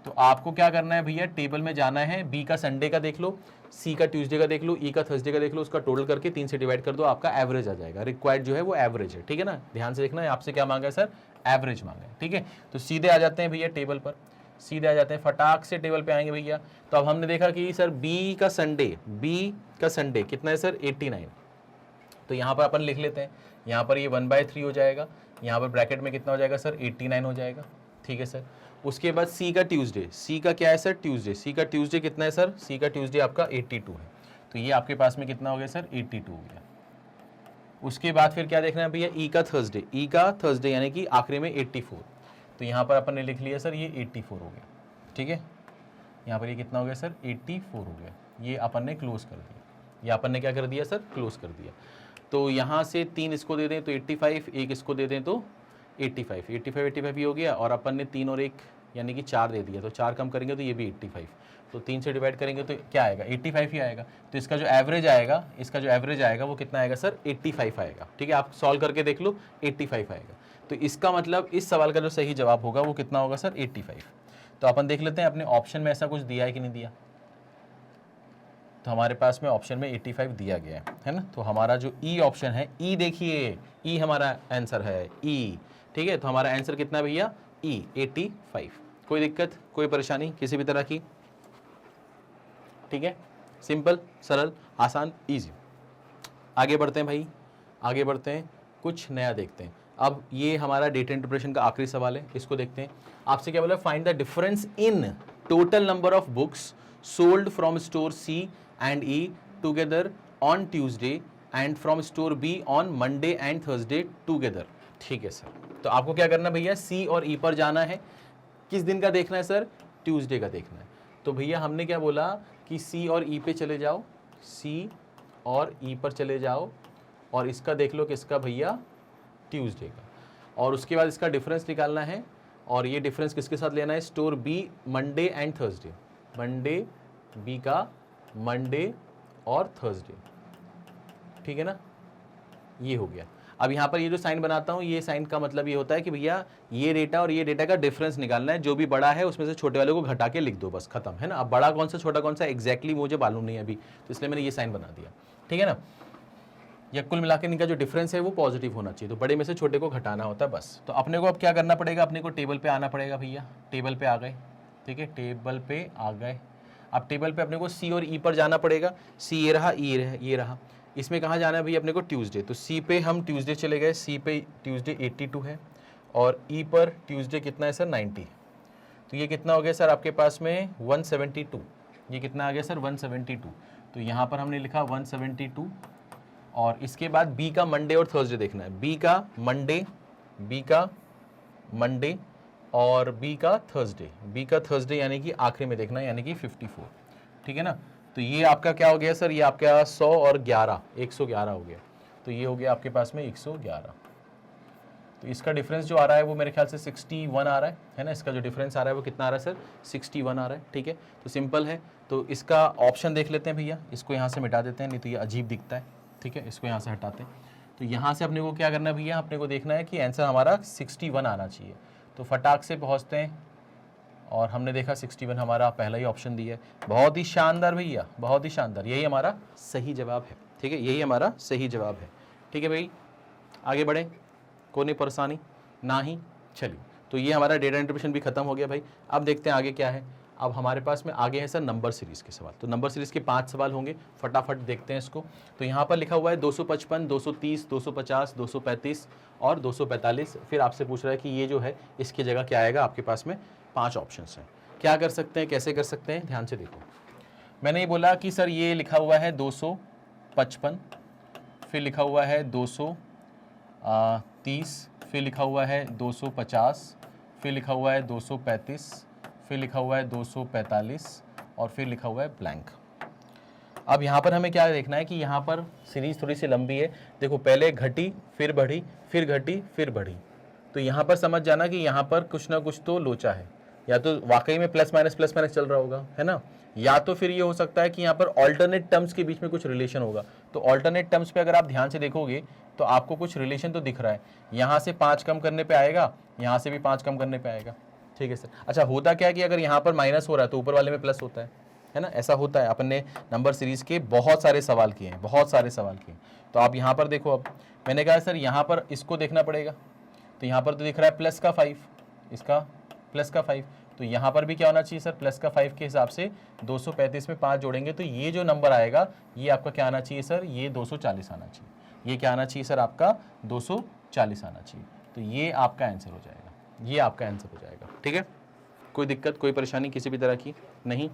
तो आपको क्या करना है भैया, टेबल में जाना है, बी का संडे का देख लो, सी का ट्यूसडे का देख लो, ई का थर्सडे का देख लो, उसका टोटल करके 3 से डिवाइड कर दो, आपका एवरेज आ जाएगा। रिक्वायर्ड जो है वो एवरेज है। ठीक है ना, ध्यान से देखना है, आपसे क्या मांगा है सर, एवरेज मांगा है। ठीक है, तो सीधे आ जाते हैं भैया टेबल पर, सीधे आ जाते हैं, फटाक से टेबल पे आएंगे भैया। तो अब हमने देखा कि सर बी का संडे कितना है सर 89। तो यहाँ पर अपन लिख लेते हैं, यहाँ पर ये 1/3 हो जाएगा, यहाँ पर ब्रैकेट में कितना हो जाएगा सर 89 हो जाएगा। ठीक है सर, उसके बाद सी का ट्यूसडे, सी का क्या है सर ट्यूसडे, सी का ट्यूसडे कितना है सर, सी का ट्यूसडे आपका 82 है। तो ये आपके पास में कितना हो गया सर 82 हो गया। उसके बाद फिर क्या देखना है भैया, ई का थर्सडे यानी कि आखिरी में 84। तो यहाँ पर अपन ने लिख लिया सर ये 84 हो गया। ठीक है, यहाँ पर ये कितना हो गया सर 84 हो गया। ये अपन ने क्लोज कर दिया, ये अपन ने क्या कर दिया सर क्लोज कर दिया। तो यहाँ से 3 इसको दे दें तो 85, एक इसको दे दें तो 85 ही हो गया, और अपन ने 3 और 1 यानी कि 4 दे दिया, तो 4 कम करेंगे तो ये भी 85। तो 3 से डिवाइड करेंगे तो क्या आएगा 85 ही आएगा। तो इसका जो एवरेज आएगा, वो कितना आएगा सर 85 आएगा। ठीक है, आप सॉल्व करके देख लो 85 आएगा। तो इसका मतलब इस सवाल का जो सही जवाब होगा वो कितना होगा सर 85। तो अपन देख लेते हैं अपने ऑप्शन में ऐसा कुछ दिया है कि नहीं दिया। तो हमारे पास में ऑप्शन में 85 दिया गया है ना। तो हमारा जो ई ऑप्शन है, ई देखिए, ई हमारा आंसर है ई। ठीक है, तो हमारा आंसर कितना है भैया ई 85। कोई दिक्कत, कोई परेशानी किसी भी तरह की। ठीक है, सिंपल, सरल, आसान, इजी। आगे बढ़ते हैं भाई, आगे बढ़ते हैं, कुछ नया देखते हैं। अब ये हमारा डेटा इंटरप्रेशन का आखिरी सवाल है, इसको देखते हैं। आपसे क्या बोला, find the difference in total number of books sold from store C and E together on Tuesday and from store B on Monday and Thursday together. ठीक है सर, तो आपको क्या करना है भैया, सी और ई पर जाना है। किस दिन का देखना है सर, ट्यूसडे का देखना है। तो भैया हमने क्या बोला कि सी और ई पे चले जाओ, सी और ई पर चले जाओ, और इसका देख लो किसका भैया, ट्यूसडे का। और उसके बाद इसका डिफरेंस निकालना है, और ये डिफरेंस किसके साथ लेना है, store B Monday and Thursday, Monday B का मंडे और थर्सडे, ठीक है ना, ये हो गया। अब यहाँ पर ये जो साइन बनाता हूँ, ये साइन का मतलब ये होता है कि भैया ये डेटा और ये डेटा का डिफरेंस निकालना है, जो भी बड़ा है उसमें से छोटे वाले को घटा के लिख दो, बस खत्म, है ना। अब बड़ा कौन सा छोटा कौन सा एग्जैक्टली मुझे मालूम नहीं है अभी, तो इसलिए मैंने ये साइन बना दिया, ठीक है ना। या कुल मिलाकर इनका जो डिफरेंस है वो पॉजिटिव होना चाहिए, तो बड़े में से छोटे को घटाना होता है बस। तो अपने को अब क्या करना पड़ेगा, अपने को टेबल पे आना पड़ेगा भैया, टेबल पे आ गए, ठीक है, टेबल पे आ गए। अब टेबल पे अपने को सी और ई पर जाना पड़ेगा, सी ये रहा, ई ये रहा, इसमें कहाँ जाना है भैया अपने को, ट्यूसडे, तो सी पे हम ट्यूसडे चले गए, सी पे ट्यूसडे 82 है, और ई पर ट्यूसडे कितना है सर, 90, तो ये कितना हो गया सर आपके पास में 172, ये कितना आ गया सर 172, तो यहाँ पर हमने लिखा 172। और इसके बाद बी का मंडे और थर्सडे देखना है, बी का मंडे और बी का थर्सडे यानी कि आखिरी में देखना है, यानी कि 54, ठीक है ना। तो ये आपका क्या हो गया सर, ये आपका 100 और 11 111 हो गया, तो ये हो गया आपके पास में 111। तो इसका डिफरेंस जो आ रहा है वो मेरे ख्याल से 61 आ रहा है ना, इसका जो डिफरेंस आ रहा है वो कितना आ रहा है सर, 61 आ रहा है, ठीक है। तो सिंपल है, तो इसका ऑप्शन देख लेते हैं भैया, इसको यहाँ से मिटा देते हैं, नहीं तो ये अजीब दिखता है, ठीक है, इसको यहाँ से हटाते हैं। तो यहाँ से अपने को क्या करना है भैया, अपने को देखना है कि आंसर हमारा 61 आना चाहिए, तो फटाक से पहुँचते हैं, और हमने देखा 61 हमारा पहला ही ऑप्शन दिया है, बहुत ही शानदार भैया, बहुत ही शानदार, यही हमारा सही जवाब है, ठीक है, यही हमारा सही जवाब है, ठीक है भाई। आगे बढ़े, कोई नहीं परेशानी ना ही, चलिए, तो ये हमारा डेटा इंटरप्रिटेशन भी खत्म हो गया भाई। अब देखते हैं आगे क्या है। अब हमारे पास में आगे है सर नंबर सीरीज़ के सवाल, तो नंबर सीरीज़ के 5 सवाल होंगे, फटाफट देखते हैं इसको। तो यहाँ पर लिखा हुआ है 255, 230, 250, 235 और 245, फिर आपसे पूछ रहा है कि ये जो है इसकी जगह क्या आएगा, आपके पास में 5 ऑप्शंस हैं, क्या कर सकते हैं, कैसे कर सकते हैं, ध्यान से देखो। मैंने ये बोला कि सर ये लिखा हुआ है 255, फिर लिखा हुआ है 230, फिर लिखा हुआ है 250, फिर लिखा हुआ है 235, फिर लिखा हुआ है 245 और फिर लिखा हुआ है ब्लैंक। अब यहाँ पर हमें क्या देखना है कि यहाँ पर सीरीज थोड़ी सी लंबी है, देखो पहले घटी फिर बढ़ी फिर घटी फिर बढ़ी, तो यहाँ पर समझ जाना कि यहाँ पर कुछ ना कुछ तो लोचा है, या तो वाकई में प्लस माइनस चल रहा होगा, है ना, या तो फिर ये हो सकता है कि यहाँ पर ऑल्टरनेट टर्म्स के बीच में कुछ रिलेशन होगा। तो ऑल्टरनेट टर्म्स पे अगर आप ध्यान से देखोगे तो आपको कुछ रिलेशन तो दिख रहा है, यहाँ से 5 कम करने पे आएगा, यहाँ से भी 5 कम करने पे आएगा, ठीक है सर। अच्छा होता क्या है कि अगर यहाँ पर माइनस हो रहा है तो ऊपर वाले में प्लस होता है ना, ऐसा होता है। अपन ने नंबर सीरीज़ के बहुत सारे सवाल किए हैं, बहुत सारे सवाल किए। तो आप यहाँ पर देखो, अब मैंने कहा सर यहाँ पर इसको देखना पड़ेगा, तो यहाँ पर तो दिख रहा है प्लस का 5, इसका प्लस का 5, तो यहाँ पर भी क्या होना चाहिए सर, प्लस का 5 के हिसाब से 235 में 5 जोड़ेंगे तो ये जो नंबर आएगा ये आपका क्या आना चाहिए सर, ये 240 आना चाहिए, ये क्या आना चाहिए सर आपका 240 आना चाहिए। तो ये आपका आंसर हो जाएगा, ये आपका आंसर हो जाएगा, ठीक है। कोई दिक्कत कोई परेशानी किसी भी तरह की नहीं,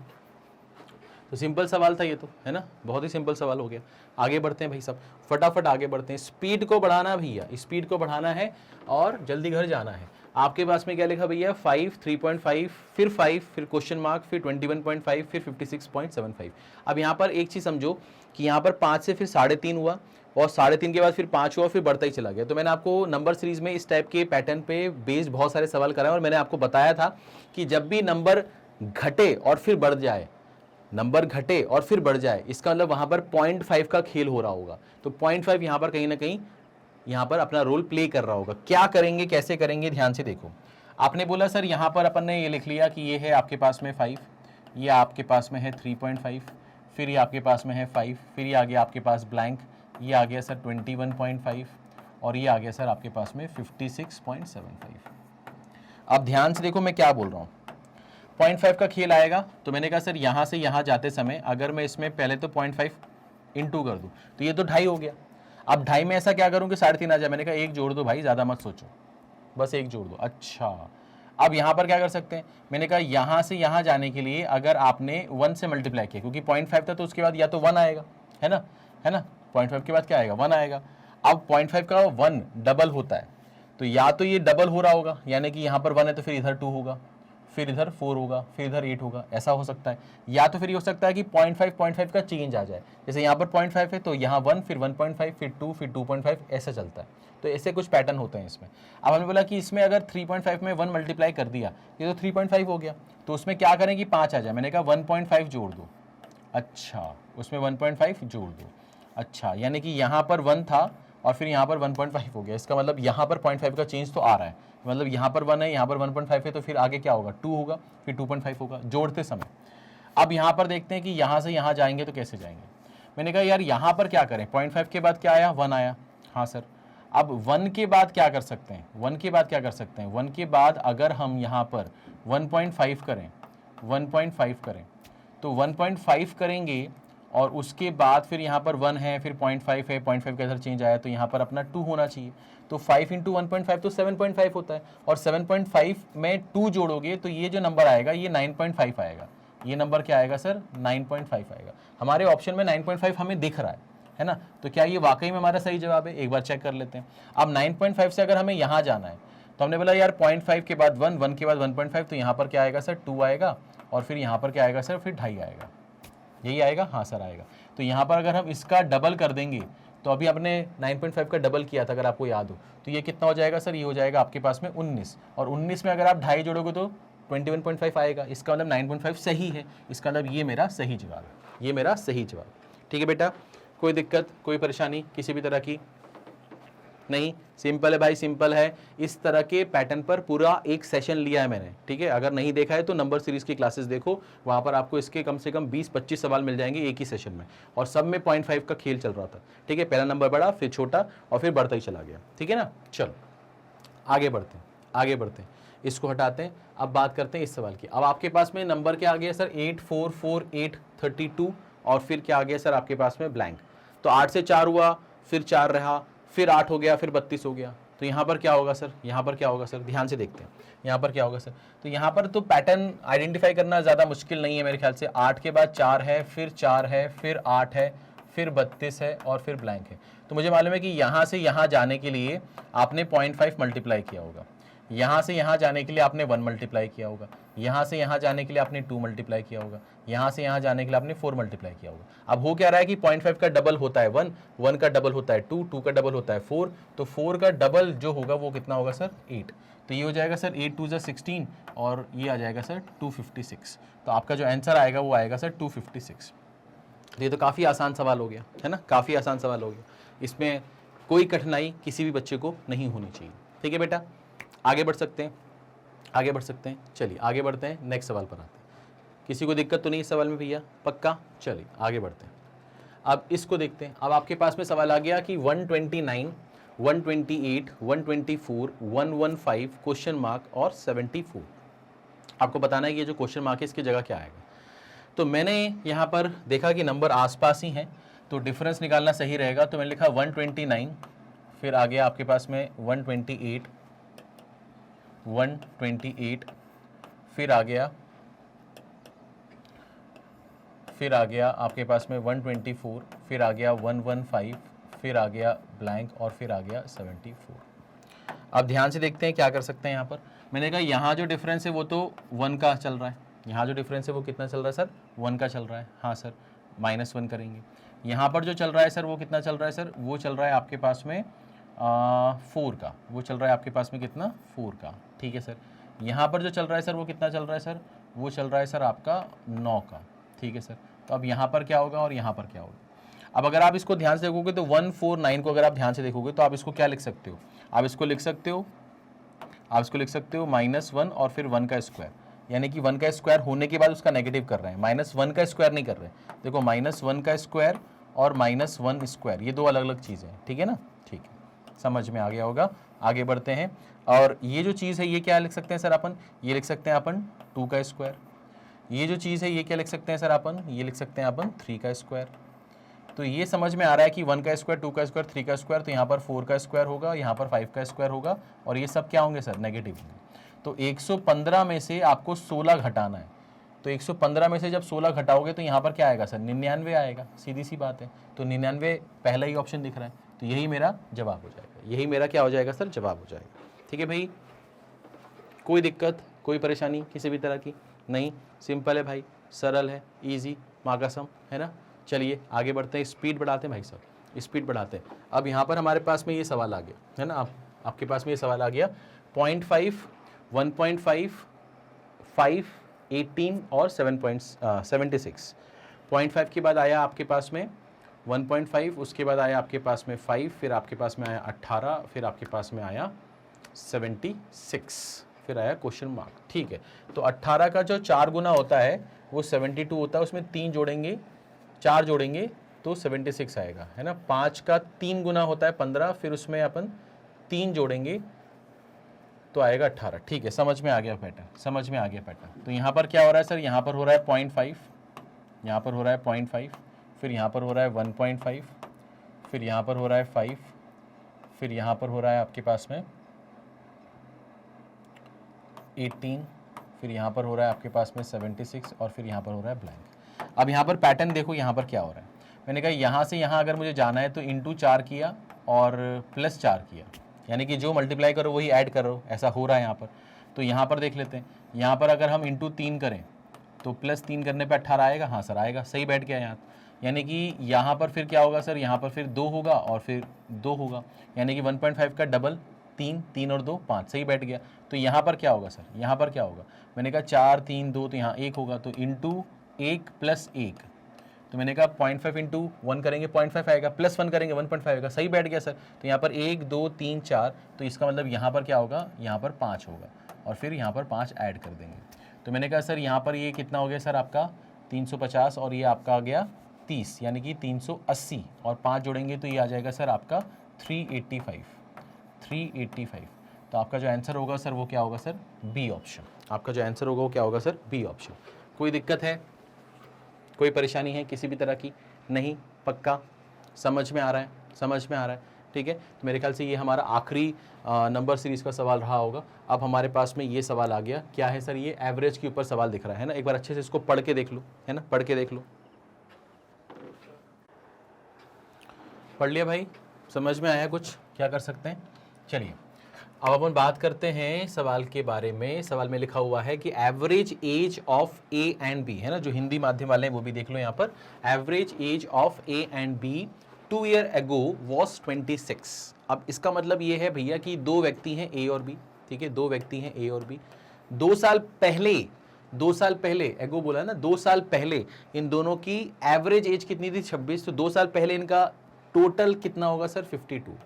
तो सिंपल सवाल था ये तो, है ना, बहुत ही सिंपल सवाल हो गया। आगे बढ़ते हैं भाई सब, फटाफट आगे बढ़ते हैं। स्पीड को बढ़ाना भैया, स्पीड को बढ़ाना है और जल्दी घर जाना है। आपके पास में क्या लिखा भैया, 5, 3.5, फिर 5, फिर क्वेश्चन मार्क, फिर 21.5, फिर 56.75। अब यहाँ पर एक चीज़ समझो कि यहाँ पर 5 से फिर 3.5 हुआ, और 3.5 के बाद फिर 5 हुआ, फिर बढ़ता ही चला गया। तो मैंने आपको नंबर सीरीज में इस टाइप के पैटर्न पे बेस्ड बहुत सारे सवाल कराए, और मैंने आपको बताया था कि जब भी नंबर घटे और फिर बढ़ जाए, नंबर घटे और फिर बढ़ जाए, इसका मतलब वहां पर 0.5 का खेल हो रहा होगा। तो 0.5 यहां पर कहीं ना कहीं यहां पर अपना रोल प्ले कर रहा होगा। क्या करेंगे, कैसे करेंगे, ध्यान से देखो। आपने बोला सर यहां पर अपन ने ये लिख लिया कि ये है आपके पास में 5, ये आपके पास में है 3.5, फिर ये आपके पास में है 5, फिर ये आ गया आपके पास ब्लैंक, ये आ गया सर 21.5 और ये आ गया सर आपके पास में 56.75। अब ध्यान से देखो मैं क्या बोल रहा हूँ, 0.5 का खेल आएगा। तो मैंने कहा सर यहाँ से यहाँ जाते समय अगर मैं इसमें पहले तो 0.5 इंटू कर दूँ तो ये तो 2.5 हो गया। अब 2.5 में ऐसा क्या करूँ कि 3.5 आ जाए। मैंने कहा 1 जोड़ दो भाई, ज़्यादा मत सोचो, बस 1 जोड़ दो। अच्छा अब यहाँ पर क्या कर सकते हैं, मैंने कहा यहाँ से यहाँ जाने के लिए अगर आपने 1 से मल्टीप्लाई किया, क्योंकि 0.5 था तो उसके बाद या तो 1 आएगा, है ना, 0.5 के बाद क्या आएगा, 1 आएगा। अब 0.5 का 1 डबल होता है, तो या तो ये डबल हो रहा होगा, यानी कि यहाँ पर 1 है तो फिर इधर 2 होगा, फिर इधर 4 होगा, फिर इधर 8 होगा, ऐसा हो सकता है। या तो फिर ये हो सकता है कि 0.5 का चेंज आ जाए, जैसे यहाँ पर 0.5 है तो यहाँ 1, फिर 1.5, फिर 2, फिर 2.5, ऐसा चलता है। तो ऐसे कुछ पैटर्न होते हैं इसमें। अब हमने बोला कि इसमें अगर 3.5 में 1 मल्टीप्लाई कर दिया, ये तो 3.5 हो गया, तो उसमें क्या करें कि 5 आ जाए। मैंने कहा 1.5 जोड़ दो। अच्छा, उसमें 1.5 जोड़ दो। अच्छा, यानी कि यहाँ पर 1 था और फिर यहाँ पर 1.5 हो गया। इसका मतलब यहाँ पर 0.5 का चेंज तो आ रहा है, मतलब यहाँ पर 1 है, यहाँ पर 1.5 है, तो फिर आगे क्या होगा, 2 होगा, फिर 2.5 होगा जोड़ते समय। अब यहाँ पर देखते हैं कि यहाँ से यहाँ जाएंगे तो कैसे जाएंगे। मैंने कहा यार यहाँ पर क्या करें, 0.5 के बाद क्या आया, 1 आया। हाँ सर, अब 1 के बाद क्या कर सकते हैं, 1 के बाद क्या कर सकते हैं, 1 के बाद अगर हम यहाँ पर 1.5 करें, 1.5 करें तो 1.5 करेंगे और उसके बाद फिर यहाँ पर 1 है, फिर 0.5 है, 0.5 का इधर चेंज आया तो यहाँ पर अपना 2 होना चाहिए। तो 5 इंटू 1.5 तो 7.5 होता है, और 7.5 में 2 जोड़ोगे तो ये जो नंबर आएगा ये 9.5 आएगा। ये नंबर क्या आएगा सर, 9.5 आएगा। हमारे ऑप्शन में 9.5 हमें दिख रहा है ना, तो क्या ये वाकई में हमारा सही जवाब है, एक बार चेक कर लेते हैं। अब 9.5 से अगर हमें यहाँ जाना है तो हमने बोला यार 0.5 के बाद 1, 1 के बाद 1.5, तो यहाँ पर क्या आएगा सर, 2 आएगा, और फिर यहाँ पर क्या आएगा सर, फिर 2.5 आएगा। यही आएगा, हाँ सर आएगा। तो यहाँ पर अगर हम इसका डबल कर देंगे, तो अभी आपने 9.5 का डबल किया था अगर आपको याद हो, तो ये कितना हो जाएगा सर, ये हो जाएगा आपके पास में 19, और 19 में अगर आप 2.5 जोड़ोगे तो 21.5 आएगा। इसका मतलब 9.5 सही है, इसका मतलब ये मेरा सही जवाब है, ये मेरा सही जवाब। ठीक है बेटा, कोई दिक्कत, कोई परेशानी किसी भी तरह की नहीं, सिंपल है भाई, सिंपल है। इस तरह के पैटर्न पर पूरा एक सेशन लिया है मैंने, ठीक है। अगर नहीं देखा है तो नंबर सीरीज की क्लासेस देखो, वहां पर आपको इसके कम से कम 20-25 सवाल मिल जाएंगे एक ही सेशन में, और सब में 0.5 का खेल चल रहा था, ठीक है। पहला नंबर बड़ा, फिर छोटा, और फिर बढ़ता ही चला गया, ठीक है ना। चलो आगे बढ़ते हैं, आगे बढ़ते हैं, इसको हटाते हैं। अब बात करते हैं इस सवाल की। अब आपके पास में नंबर क्या आ गया सर, 8 4 4 8 32, और फिर क्या आ गया सर आपके पास में ब्लैंक। तो 8 से 4 हुआ, फिर 4 रहा, फिर 8 हो गया, फिर 32 हो गया। तो यहाँ पर क्या होगा सर, यहाँ पर क्या होगा सर, ध्यान से देखते हैं यहाँ पर क्या होगा सर। तो यहाँ पर तो पैटर्न आइडेंटिफाई करना ज़्यादा मुश्किल नहीं है मेरे ख्याल से। 8 के बाद 4 है, फिर 4 है, फिर 8 है, फिर 32 है, और फिर ब्लैंक है। तो मुझे मालूम है कि यहाँ से यहाँ जाने के लिए आपने 0.5 मल्टीप्लाई किया होगा, यहाँ से यहाँ जाने के लिए आपने 1 मल्टीप्लाई किया होगा, यहाँ से यहाँ जाने के लिए आपने 2 मल्टीप्लाई किया होगा, यहाँ से यहाँ जाने के लिए आपने 4 मल्टीप्लाई किया होगा। अब हो क्या रहा है कि 0.5 का डबल होता है 1, 1 का डबल होता है 2, 2 का डबल होता है 4, तो 4 का डबल जो होगा वो कितना होगा सर, 8। तो ये हो जाएगा सर 8 2 16, और ये आ जाएगा सर 256। तो आपका जो आंसर आएगा वो आएगा सर 256। तो ये तो काफ़ी आसान सवाल हो गया है ना, काफ़ी आसान सवाल हो गया। इसमें कोई कठिनाई किसी भी बच्चे को नहीं होनी चाहिए, ठीक है बेटा। आगे बढ़ सकते हैं, आगे बढ़ सकते हैं। चलिए आगे बढ़ते हैं, नेक्स्ट सवाल पर आते हैं। किसी को दिक्कत तो नहीं इस सवाल में भैया, पक्का। चलिए आगे बढ़ते हैं, अब इसको देखते हैं। अब आपके पास में सवाल आ गया कि 129 128 124 115 क्वेश्चन मार्क और 74। आपको बताना है कि ये जो क्वेश्चन मार्क है इसकी जगह क्या आएगा। तो मैंने यहाँ पर देखा कि नंबर आसपास ही हैं, तो डिफरेंस निकालना सही रहेगा। तो मैंने लिखा 129, फिर आ गया आपके पास में 128, 128, फिर आ गया आपके पास में 124, फिर आ गया 115, फिर आ गया ब्लैंक, और फिर आ गया 74। अब ध्यान से देखते हैं क्या कर सकते हैं यहाँ पर। मैंने कहा यहाँ जो डिफरेंस है वो तो 1 का चल रहा है, यहाँ जो डिफरेंस है वो कितना चल रहा है सर, 1 का चल रहा है। हाँ सर, -1 करेंगे। यहाँ पर जो चल रहा है सर वो कितना चल रहा है सर, वो चल रहा है आपके पास में 4 का, वो चल रहा है आपके पास में कितना, 4 का, ठीक है सर। यहाँ पर जो चल रहा है सर वो कितना चल रहा है सर, वो चल रहा है सर आपका 9 का, ठीक है सर। तो अब यहाँ पर क्या होगा और यहाँ पर क्या होगा। अब अगर आप इसको ध्यान से देखोगे तो 149 को अगर आप ध्यान से देखोगे तो आप इसको क्या लिख सकते हो, आप इसको लिख सकते हो, -1 और फिर 1 का स्क्वायर, यानी कि 1 का स्क्वायर होने के बाद उसका नेगेटिव कर रहे हैं, -1 का स्क्वायर नहीं कर रहे हैं। देखो -1 का स्क्वायर और -1 स्क्वायर, ये दो अलग अलग चीज़ें हैं, ठीक है ना, ठीक है, समझ में आ गया होगा। आगे बढ़ते हैं, और ये जो चीज़ है ये क्या लिख सकते हैं सर अपन, ये लिख सकते हैं अपन 2 का स्क्वायर। ये जो चीज़ है ये क्या लिख सकते हैं सर अपन, ये लिख सकते हैं अपन 3 का स्क्वायर। तो ये समझ में आ रहा है कि 1 का स्क्वायर, 2 का स्क्वायर, 3 का स्क्वायर, तो यहाँ पर 4 का स्क्वायर होगा, यहाँ पर 5 का स्क्वायर होगा, और ये सब क्या होंगे सर, नेगेटिव होंगे। तो 115 में से आपको 16 घटाना है। तो 115 में से जब 16 घटाओगे तो यहाँ पर क्या आएगा सर, 99 आएगा, सीधी सी बात है। तो 99 पहला ही ऑप्शन दिख रहा है, तो यही मेरा जवाब हो जाएगा, यही मेरा क्या हो जाएगा सर, जवाब हो जाएगा। ठीक है भाई, कोई दिक्कत कोई परेशानी किसी भी तरह की नहीं, सिंपल है भाई, सरल है, इजी, माँ कसम, है ना। चलिए आगे बढ़ते हैं, स्पीड बढ़ाते हैं भाई साहब, स्पीड बढ़ाते हैं। अब यहाँ पर हमारे पास में ये सवाल आ गया, है ना, आपके पास में ये सवाल आ गया 0.5, 1.5, 5, 18 और 7.76। 0.5 के बाद आया आपके पास में 1.5, उसके बाद आया आपके पास में 5, फिर आपके पास में आया 18, फिर आपके पास में आया 76, फिर आया क्वेश्चन मार्क। ठीक है, तो 18 का जो 4 गुना होता है वो 72 होता है, उसमें 3 जोड़ेंगे, 4 जोड़ेंगे तो 76 आएगा, है ना। 5 का 3 गुना होता है 15, फिर उसमें अपन 3 जोड़ेंगे तो आएगा 18। ठीक है, समझ में आ गया पैटर्न, समझ में आ गया पैटर्न। तो यहाँ पर क्या हो रहा है सर, यहाँ पर हो रहा है 0.5, यहाँ पर हो रहा है 0.5, फिर यहाँ पर हो रहा है 1.5, फिर यहाँ पर हो रहा है 5, फिर यहाँ पर हो रहा है आपके पास में 18, फिर यहाँ पर हो रहा है आपके पास में 76 और फिर यहाँ पर हो रहा है ब्लैंक। अब यहाँ पर पैटर्न देखो, यहाँ पर क्या हो रहा है। मैंने कहा यहाँ से यहाँ अगर मुझे जाना है तो इंटू 4 किया और प्लस 4 किया, यानी कि जो मल्टीप्लाई करो वही ऐड करो, ऐसा हो रहा है यहाँ पर। तो यहाँ पर देख लेते हैं, यहाँ पर अगर हम इंटू 3 करें तो प्लस 3 करने पे 18 आएगा, हाँ सर आएगा, सही बैठ गया यहाँ। यानी कि यहाँ पर फिर क्या होगा सर, यहाँ पर फिर 2 होगा और फिर 2 होगा, यानी कि 1.5 का डबल 3, 3 और 2 5, सही बैठ गया। तो यहाँ पर क्या होगा सर, यहाँ पर क्या होगा, मैंने कहा 4, 3, 2, तो यहाँ 1 होगा, तो इंटू 1 प्लस 1, तो मैंने कहा 0.5 इंटू 1 करेंगे 0.5 आएगा, प्लस 1 करेंगे 1.5 आएगा, सही बैठ गया सर। तो यहाँ पर 1, 2, 3, 4, तो इसका मतलब यहाँ पर क्या होगा, यहाँ पर 5 होगा और फिर यहाँ पर 5 ऐड कर देंगे। तो मैंने कहा सर यहाँ पर ये कितना हो गया सर आपका 350 और ये आपका आ गया 30, यानी कि 380 और 5 जोड़ेंगे तो ये आ जाएगा सर आपका 385। तो आपका जो आंसर होगा सर वो क्या होगा सर, बी ऑप्शन। आपका जो आंसर होगा वो क्या होगा सर, बी ऑप्शन। कोई दिक्कत है, कोई परेशानी है किसी भी तरह की नहीं, पक्का समझ में आ रहा है, समझ में आ रहा है। ठीक है, तो मेरे ख्याल से ये हमारा आखिरी नंबर सीरीज़ का सवाल रहा होगा। अब हमारे पास में ये सवाल आ गया, क्या है सर, ये एवरेज के ऊपर सवाल दिख रहा है ना। एक बार अच्छे से इसको पढ़ के देख लो, है ना, पढ़ के देख लो। पढ़ लिया भाई, समझ में आया कुछ, क्या कर सकते हैं। चलिए अब अपन बात करते हैं सवाल के बारे में। सवाल में लिखा हुआ है कि average age of A and B, है ना, जो हिंदी माध्यम वाले हैं वो भी देख लो यहाँ पर। Average age of A and B 2 year ago was 26। अब इसका मतलब ये है भैया कि 2 व्यक्ति हैं ए और बी, ठीक है, 2 व्यक्ति हैं ए और बी। 2 साल पहले एगो बोला ना, 2 साल पहले इन दोनों की एवरेज एज कितनी थी, 26। तो 2 साल पहले इनका टोटल कितना होगा सर, 52।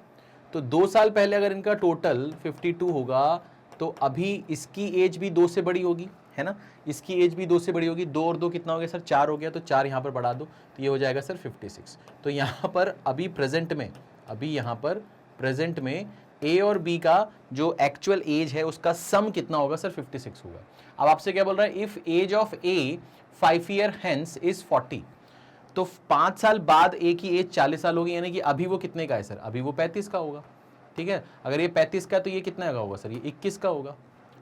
तो 2 साल पहले अगर इनका टोटल 52 होगा तो अभी इसकी एज भी 2 से बड़ी होगी, है ना, इसकी एज भी 2 से बड़ी होगी। 2 और 2 कितना हो गया सर, 4 हो गया, तो 4 यहाँ पर बढ़ा दो तो ये हो जाएगा सर 56। तो यहाँ पर अभी प्रेजेंट में ए और बी का जो एक्चुअल एज है उसका सम कितना होगा सर, 56 होगा। अब आपसे क्या बोल रहा है, if age of A 5 year hence is 40, तो 5 साल बाद ए की एज 40 साल होगी, यानी कि अभी वो कितने का है सर, अभी वो 35 का होगा। ठीक है, अगर ये 35 का है तो ये कितने का होगा सर, ये 21 का होगा,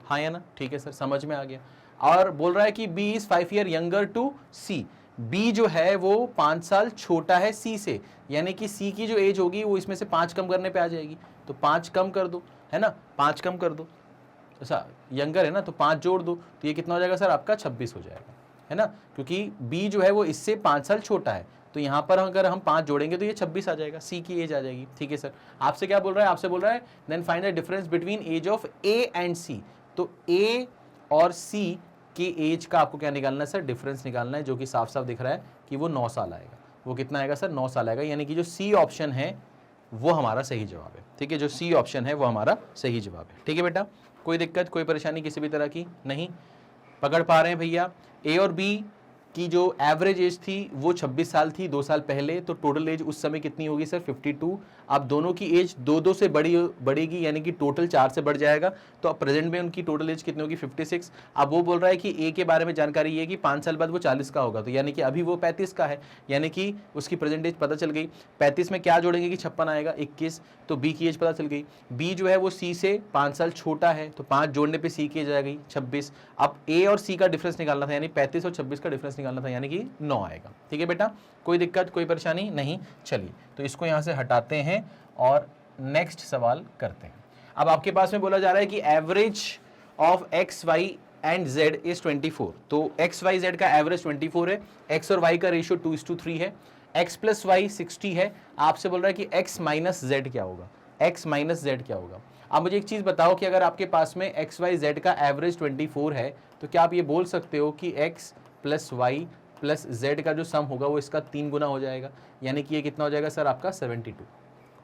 हाँ या ना। ठीक है सर, समझ में आ गया। और बोल रहा है कि B is 5 year younger to C, B जो है वो 5 साल छोटा है सी से, यानी कि सी की जो एज होगी वो इसमें से 5 कम करने पे आ जाएगी। तो 5 कम कर दो, है ना, 5 कम कर दो, ऐसा यंगर है ना, तो 5 जोड़ दो तो ये कितना हो जाएगा सर आपका 26 हो जाएगा, है ना, क्योंकि बी जो है वो इससे 5 साल छोटा है। तो यहाँ पर अगर हम 5 जोड़ेंगे तो ये 26 आ जाएगा, सी की एज आ जाएगी। ठीक है सर, आपसे क्या बोल रहा है, आपसे बोल रहा है then find the difference between age of A and C. तो ए और सी की एज का आपको क्या निकालना है सर, डिफरेंस निकालना है, जो कि साफ साफ दिख रहा है कि वो 9 साल आएगा। वो कितना आएगा सर, 9 साल आएगा, यानी कि जो सी ऑप्शन है वो हमारा सही जवाब है। ठीक है, जो सी ऑप्शन है वो हमारा सही जवाब है। ठीक है बेटा, कोई दिक्कत, कोई परेशानी किसी भी तरह की नहीं, पकड़ पा रहे हैं भैया। ए और बी की जो एवरेज एज थी वो 26 साल थी 2 साल पहले, तो टोटल एज उस समय कितनी होगी सर, 52। अब दोनों की एज 2-2 से बढ़ेगी, यानी कि टोटल 4 से बढ़ जाएगा। तो अब प्रेजेंट में उनकी टोटल एज कितनी होगी, 56। अब वो बोल रहा है कि ए के बारे में जानकारी ये है कि 5 साल बाद वो 40 का होगा, तो यानी कि अभी वो 35 का है, यानी कि उसकी प्रेजेंट एज पता चल गई। 35 में क्या जोड़ेंगे कि 56 आएगा, 21, तो बी की एज पता चल गई। बी जो है वो सी से 5 साल छोटा है, तो 5 जोड़ने पे सी की एज आ गई 26। अब ए और सी का डिफरेंस निकालना था, यानी 35 और 26 का डिफरेंस निकालना था, यानी कि 9 आएगा। ठीक है बेटा, कोई दिक्कत, कोई परेशानी नहीं। चलिए तो इसको यहां से हटाते हैं और नेक्स्ट सवाल करते हैं। अब आपके पास में बोला जा रहा है कि average of X Y and Z is 24। तो एक्स वाई जेड का एवरेज 24 है, एक्स और वाई का रेशियो 2:3 है, एक्स प्लस वाई 60 है। आपसे बोल रहा है कि एक्स माइनस जेड क्या होगा, एक्स माइनस जेड क्या होगा। आप मुझे एक चीज बताओ कि अगर आपके पास में एक्स वाई जेड का एवरेज 24 है तो क्या आप ये बोल सकते हो कि X plus Y plus Z का जो सम होगा वो इसका 3 गुना हो जाएगा, यानी कि ये कितना हो जाएगा सर आपका 72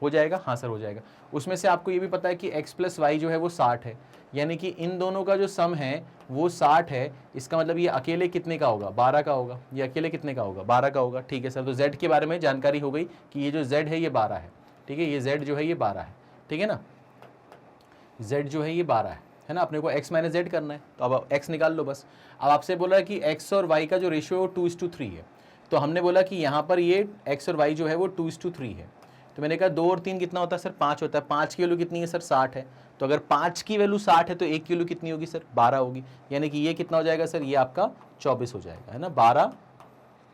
हो जाएगा। हाँ सर हो जाएगा। उसमें से आपको ये भी पता है कि x प्लस वाई जो है वो 60 है, यानी कि इन दोनों का जो सम है वो 60 है। इसका मतलब ये अकेले कितने का होगा, 12 का होगा। ये अकेले कितने का होगा, 12 का होगा। ठीक है सर, तो z के बारे में जानकारी हो गई कि ये जो z है ये 12 है। ठीक है, ये z जो है ये 12 है। ठीक है ना, z जो है ये 12 है ना। अपने को x माइनस जेड करना है तो अब x निकाल लो बस। अब आपसे बोला है कि x और y का जो रेशियो 2:3 है, तो हमने बोला कि यहाँ पर ये x और y जो है वो 2:3 है। तो मैंने कहा 2 और 3 कितना होता है सर, 5 होता है। 5 की वैल्यू कितनी है सर, 60 है। तो अगर 5 की वैल्यू 60 है तो 1 की वैल्यू कितनी होगी सर, 12 होगी। यानी कि ये कितना हो जाएगा सर, ये आपका 24 हो जाएगा, है ना। 12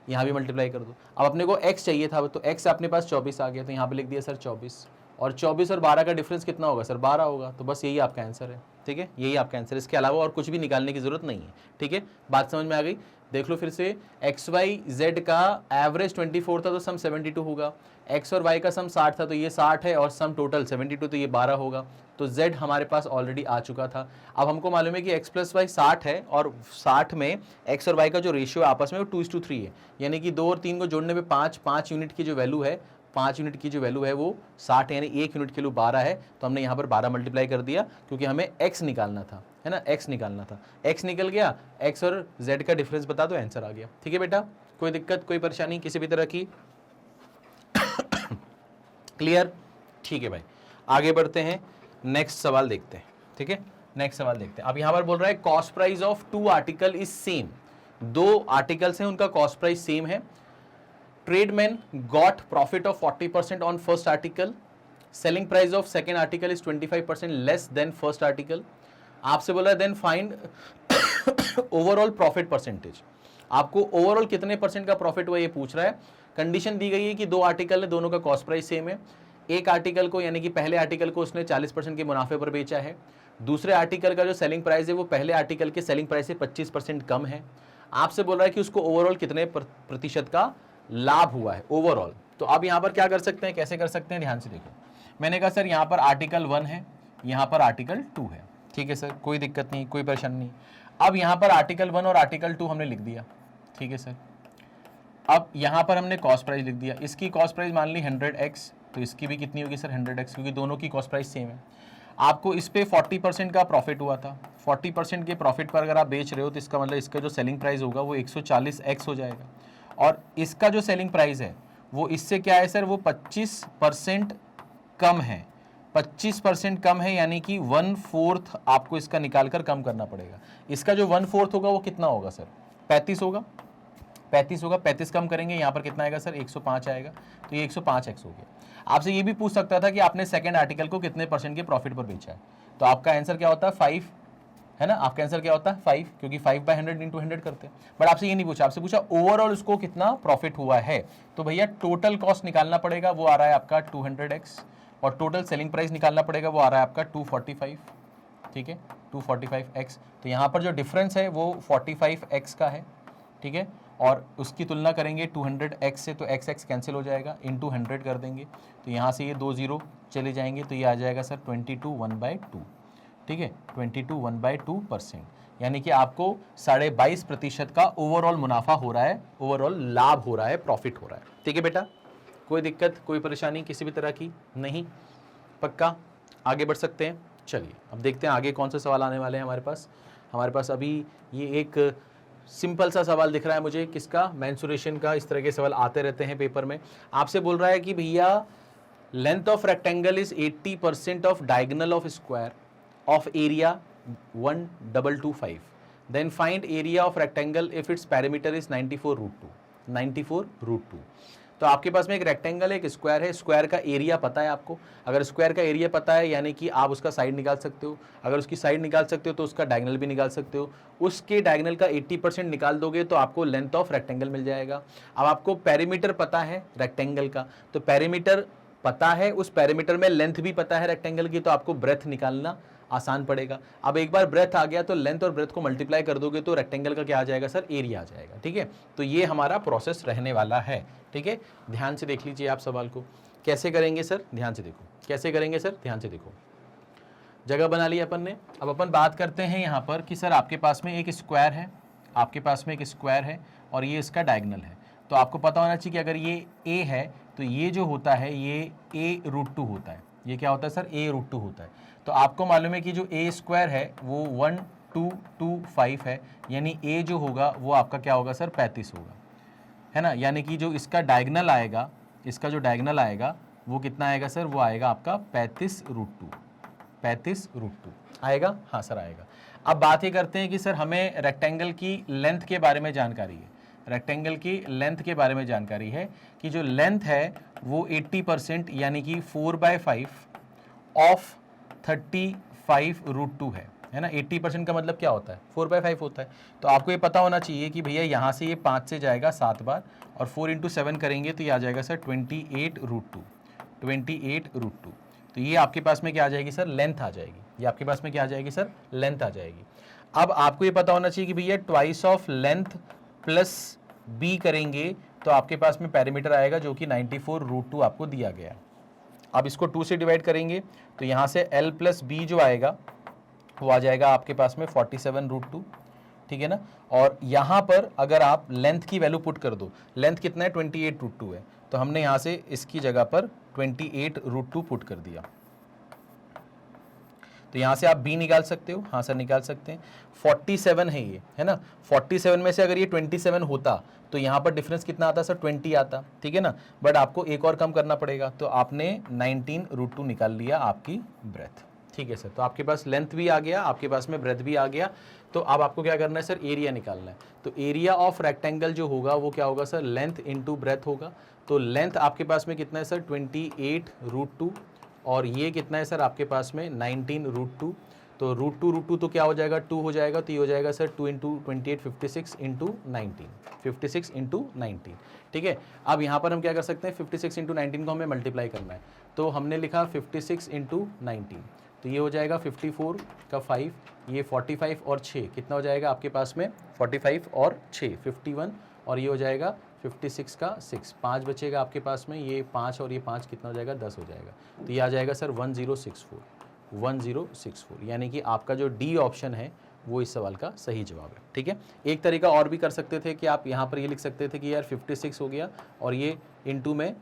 यहाँ भी मल्टीप्लाई कर दो। अब अपने को x चाहिए था, तो x अपने पास 24 आ गया, तो यहाँ पे लिख दिया सर 24। और 24 और 12 का डिफरेंस कितना होगा सर, 12 होगा। तो बस यही आपका आंसर है। ठीक है, यही आपका आंसर है, इसके अलावा और कुछ भी निकालने की जरूरत नहीं है। ठीक है, बात समझ में आ गई। देख लो फिर से, एक्स वाई जेड का एवरेज 24 था तो सम 72 होगा, एक्स और वाई का सम 60 था तो ये 60 है, और सम टोटल 72 तो ये 12 होगा। तो z हमारे पास ऑलरेडी आ चुका था। अब हमको मालूम है कि x प्लस वाई 60 है, और 60 में x और y का जो रेशियो आपस में वो 2:3 है, यानी कि 2 और 3 को जोड़ने पे 5 यूनिट की जो वैल्यू है, 5 यूनिट की जो वैल्यू है वो 60 यानी 1 यूनिट की वैल्यू 12 है। तो हमने यहाँ पर 12 मल्टीप्लाई कर दिया क्योंकि हमें x निकालना था, है ना, x निकालना था। x निकल गया, x और z का डिफरेंस बता दो, आंसर आ गया। ठीक है बेटा, कोई दिक्कत कोई परेशानी किसी भी तरह की? क्लियर? ठीक है भाई, आगे बढ़ते हैं, नेक्स्ट सवाल देखते हैं। ठीक है, नेक्स्ट सवाल देखते हैं। अब यहां पर बोल रहा है cost price of 2 article is same. 2 articles हैं, उनका कॉस्ट प्राइस सेम है। Tradesman got profit of 40% on first article, selling price of second article is 25% less than first article. आपसे बोला है then find overall profit percentage. आपको overall कितने percent का profit हुआ ये पूछ रहा है। कंडीशन दी गई है कि 2 आर्टिकल है, दोनों का कॉस्ट प्राइस सेम है। एक आर्टिकल को यानी कि पहले आर्टिकल को उसने 40% के मुनाफे पर बेचा है, दूसरे आर्टिकल का जो सेलिंग प्राइस है वो पहले आर्टिकल के सेलिंग प्राइस से 25% कम है। आपसे बोल रहा है कि उसको ओवरऑल कितने प्रतिशत का लाभ हुआ है ओवरऑल। तो अब यहां पर क्या कर सकते हैं, कैसे कर सकते हैं, ध्यान से देखो। मैंने कहा सर यहां पर आर्टिकल 1 है, यहां पर आर्टिकल 2 है। ठीक है सर, कोई दिक्कत नहीं, कोई परेशानी नहीं। अब यहां पर आर्टिकल 1 और आर्टिकल 2 हमने लिख दिया। ठीक है सर, अब यहां पर हमने कॉस्ट प्राइस लिख दिया। इसकी कॉस्ट प्राइस मान ली 100x, तो इसकी भी कितनी होगी सर 100x, क्योंकि दोनों की कॉस्ट प्राइस सेम है। आपको इस पे 40% का प्रॉफिट हुआ था। 40% के प्रॉफिट पर अगर आप बेच रहे हो तो इसका मतलब इसका जो सेलिंग प्राइस होगा वो 140x हो जाएगा, और इसका जो सेलिंग प्राइस है वो इससे क्या है सर, वो 25% कम है। 25% कम है, यानी कि 1/4 आपको इसका निकाल कर कम करना पड़ेगा। इसका जो 1/4 होगा वो कितना होगा सर, 35 होगा। 35 होगा, 35 कम करेंगे, यहाँ पर कितना आएगा सर 105 आएगा, तो ये 105x हो गया। आपसे ये भी पूछ सकता था कि आपने सेकंड आर्टिकल को कितने परसेंट के प्रॉफिट पर बेचा है, तो आपका आंसर क्या होता है 5, है ना। आपका आंसर क्या होता है 5, क्योंकि 5/100 × 100 करते हैं। बट आपसे ये नहीं पूछा, आपसे पूछा ओवरऑल उसको कितना प्रॉफिट हुआ है। तो भैया टोटल कॉस्ट निकालना पड़ेगा, वो आ रहा है आपका 200x, और टोटल सेलिंग प्राइस निकालना पड़ेगा, वो आ रहा है आपका 245। ठीक है, 245x। तो यहाँ पर जो डिफरेंस है वो 45x का है। ठीक है, और उसकी तुलना करेंगे 200x से, तो x कैंसिल हो जाएगा, इंटू 100 कर देंगे, तो यहाँ से ये 2 0 चले जाएंगे, तो ये आ जाएगा सर 22 1/2। ठीक है, 22 1/2%, यानी कि आपको 22.5% का ओवरऑल मुनाफा हो रहा है, ओवरऑल लाभ हो रहा है, प्रॉफिट हो रहा है। ठीक है बेटा, कोई दिक्कत कोई परेशानी किसी भी तरह की नहीं? पक्का? आगे बढ़ सकते हैं। चलिए अब देखते हैं आगे कौन से सवाल आने वाले हैं हमारे पास। हमारे पास अभी ये एक सिंपल सा सवाल दिख रहा है मुझे, किसका, मेंसुरेशन का। इस तरह के सवाल आते रहते हैं पेपर में। आपसे बोल रहा है कि भैया length of rectangle is 80% of diagonal of square of area 1225, then find area of rectangle if its parameter is 94√2। तो आपके पास में एक रेक्टेंगल है, एक स्क्वायर है, स्क्वायर का एरिया पता है आपको। अगर स्क्वायर का एरिया पता है यानी कि आप उसका साइड निकाल सकते हो। अगर उसकी साइड निकाल सकते हो तो उसका डायगोनल भी निकाल सकते हो। उसके डायगोनल का 80% निकाल दोगे तो आपको लेंथ ऑफ रेक्टेंगल मिल जाएगा। अब आपको पेरीमीटर पता है रेक्टेंगल का, तो पेरीमीटर पता है, उस पेरीमीटर में लेंथ भी पता है रेक्टेंगल की, तो आपको ब्रेथ निकालना आसान पड़ेगा। अब एक बार ब्रेथ आ गया तो लेंथ और ब्रेथ को मल्टीप्लाई कर दोगे तो रेक्टेंगल का क्या आ जाएगा सर, एरिया आ जाएगा। ठीक है, तो ये हमारा प्रोसेस रहने वाला है। ठीक है, ध्यान से देख लीजिए आप सवाल को। कैसे करेंगे सर, ध्यान से देखो, कैसे करेंगे सर, ध्यान से देखो। जगह बना ली अपन ने। अब अपन बात करते हैं यहाँ पर कि सर आपके पास में एक स्क्वायर है, आपके पास में एक स्क्वायर है और ये इसका डायगोनल है। तो आपको पता होना चाहिए कि अगर ये a है तो ये जो होता है ये a√2 होता है। ये क्या होता है सर, a√2 होता है। तो आपको मालूम है कि जो a स्क्वायर है वो 1225 है, यानी a जो होगा वो आपका क्या होगा सर, 35 होगा, है ना। यानी कि जो इसका डायगोनल आएगा, इसका जो डायगोनल आएगा वो कितना आएगा सर, वो आएगा आपका 35√2, 35√2 आएगा। हाँ सर आएगा। अब बात ये करते हैं कि सर हमें रेक्टेंगल की लेंथ के बारे में जानकारी है, रेक्टेंगल की लेंथ के बारे में जानकारी है कि जो लेंथ है वो 80% यानी कि 4/5 ऑफ 35√2 है ना। 80% का मतलब क्या होता है, 4/5 होता है। तो आपको ये पता होना चाहिए कि भैया यहाँ से ये 5 से जाएगा 7 बार और 4 × 7 करेंगे तो ये आ जाएगा सर 28√2, 28√2। तो ये आपके पास में क्या आ जाएगी सर, लेंथ आ जाएगी। ये आपके पास में क्या आ जाएगी सर, लेंथ आ जाएगी। अब आपको ये पता होना चाहिए कि भैया twice of length plus b करेंगे तो आपके पास में पैरामीटर आएगा जो कि 94√2 आपको दिया गया है। अब इसको 2 से डिवाइड करेंगे तो यहाँ से l + b जो आएगा वो आ जाएगा आपके पास में 47√2, ठीक है ना। और यहाँ पर अगर आप लेंथ की वैल्यू पुट कर दो, लेंथ कितना है 28√2 है, तो हमने यहाँ से इसकी जगह पर 28√2 पुट कर दिया। तो यहाँ से आप b निकाल सकते हो, हाँ सर निकाल सकते हैं। 47 है ये, है ना। 47 में से अगर ये 27 होता तो यहाँ पर डिफरेंस कितना आता सर, 20 आता, ठीक है ना। बट आपको एक और कम करना पड़ेगा, तो आपने 19√2 निकाल लिया आपकी ब्रेथ, ठीक है सर। तो आपके पास लेंथ भी आ गया, आपके पास में ब्रेथ भी आ गया। तो अब आपको क्या करना है सर, एरिया निकालना है। तो एरिया ऑफ रेक्टेंगल जो होगा वो क्या होगा सर, लेंथ इंटू ब्रेथ होगा। तो लेंथ आपके पास में कितना है सर, 28√2 और ये कितना है सर आपके पास में 19√2। तो √2 तो क्या हो जाएगा, 2 हो जाएगा। तो ये हो जाएगा सर 2 × 28 56 × 19, 56 × 19, ठीक है। अब यहाँ पर हम क्या कर सकते हैं, 56 × 19 को हमें मल्टीप्लाई करना है। तो हमने लिखा 56 × 19, तो ये हो जाएगा 54 का 5, ये 45 और 6 कितना हो जाएगा आपके पास में, 45 और 6 51, और ये हो जाएगा 56 का 6, 5 बचेगा आपके पास में, ये 5 और ये 5 कितना हो जाएगा, 10 हो जाएगा। तो ये आ जाएगा सर 1064, 1064, यानी कि आपका जो डी ऑप्शन है वो इस सवाल का सही जवाब है, ठीक है। एक तरीका और भी कर सकते थे कि आप यहाँ पर ये लिख सकते थे कि यार 56 हो गया और ये इंटू में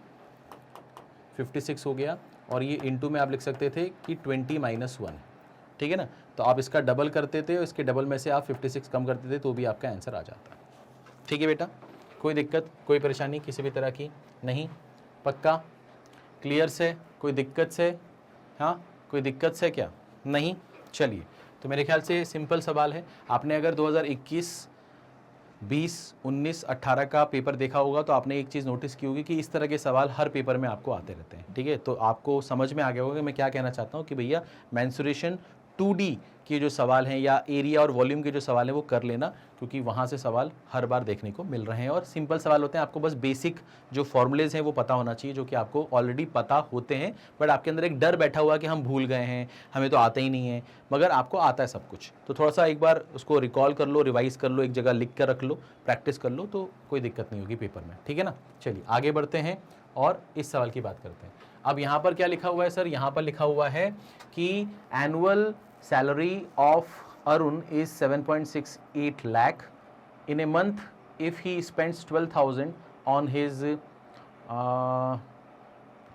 56 हो गया और ये इंटू में आप लिख सकते थे कि 20 - 1, ठीक है ना। तो आप इसका डबल करते थे और इसके डबल में से आप 56 कम करते थे तो भी आपका आंसर आ जाता, ठीक है बेटा। कोई दिक्कत, कोई परेशानी किसी भी तरह की नहीं, पक्का क्लियर से, कोई दिक्कत से, हाँ कोई दिक्कत से क्या, नहीं। चलिए, तो मेरे ख्याल से सिंपल सवाल है। आपने अगर 2021, 20, 19, 18 का पेपर देखा होगा तो आपने एक चीज़ नोटिस की होगी कि इस तरह के सवाल हर पेपर में आपको आते रहते हैं, ठीक है। तो आपको समझ में आ गया होगा कि मैं क्या कहना चाहता हूँ कि भैया मेंसुरेशन 2D के जो सवाल हैं या एरिया और वॉल्यूम के जो सवाल हैं वो कर लेना, क्योंकि वहाँ से सवाल हर बार देखने को मिल रहे हैं और सिंपल सवाल होते हैं। आपको बस बेसिक जो फॉर्मूलेज हैं वो पता होना चाहिए, जो कि आपको ऑलरेडी पता होते हैं, बट आपके अंदर एक डर बैठा हुआ कि हम भूल गए हैं, हमें तो आता ही नहीं है, मगर आपको आता है सब कुछ। तो थोड़ा सा एक बार उसको रिकॉल कर लो, रिवाइज कर लो, एक जगह लिख कर रख लो, प्रैक्टिस कर लो, तो कोई दिक्कत नहीं होगी पेपर में, ठीक है ना। चलिए आगे बढ़ते हैं और इस सवाल की बात करते हैं। अब यहाँ पर क्या लिखा हुआ है सर, यहाँ पर लिखा हुआ है कि annual salary of Arun is 7.68 lakh in a month. If he spends 12,000 on his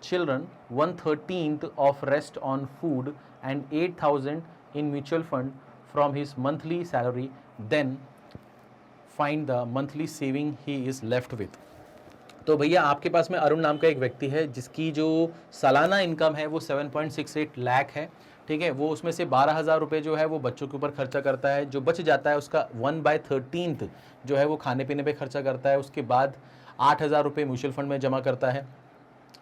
children, 1/13 of rest on food and 8,000 in mutual fund from his monthly salary, then find the monthly saving he is left with. तो भैया आपके पास में अरुण नाम का एक व्यक्ति है जिसकी जो सालाना इनकम है वो 7.68 लाख है, ठीक है। वो उसमें से 12,000 रुपये जो है वो बच्चों के ऊपर खर्चा करता है, जो बच जाता है उसका 1/13 जो है वो खाने पीने पे खर्चा करता है। उसके बाद 8,000 रुपये म्यूचुअल फंड में जमा करता है,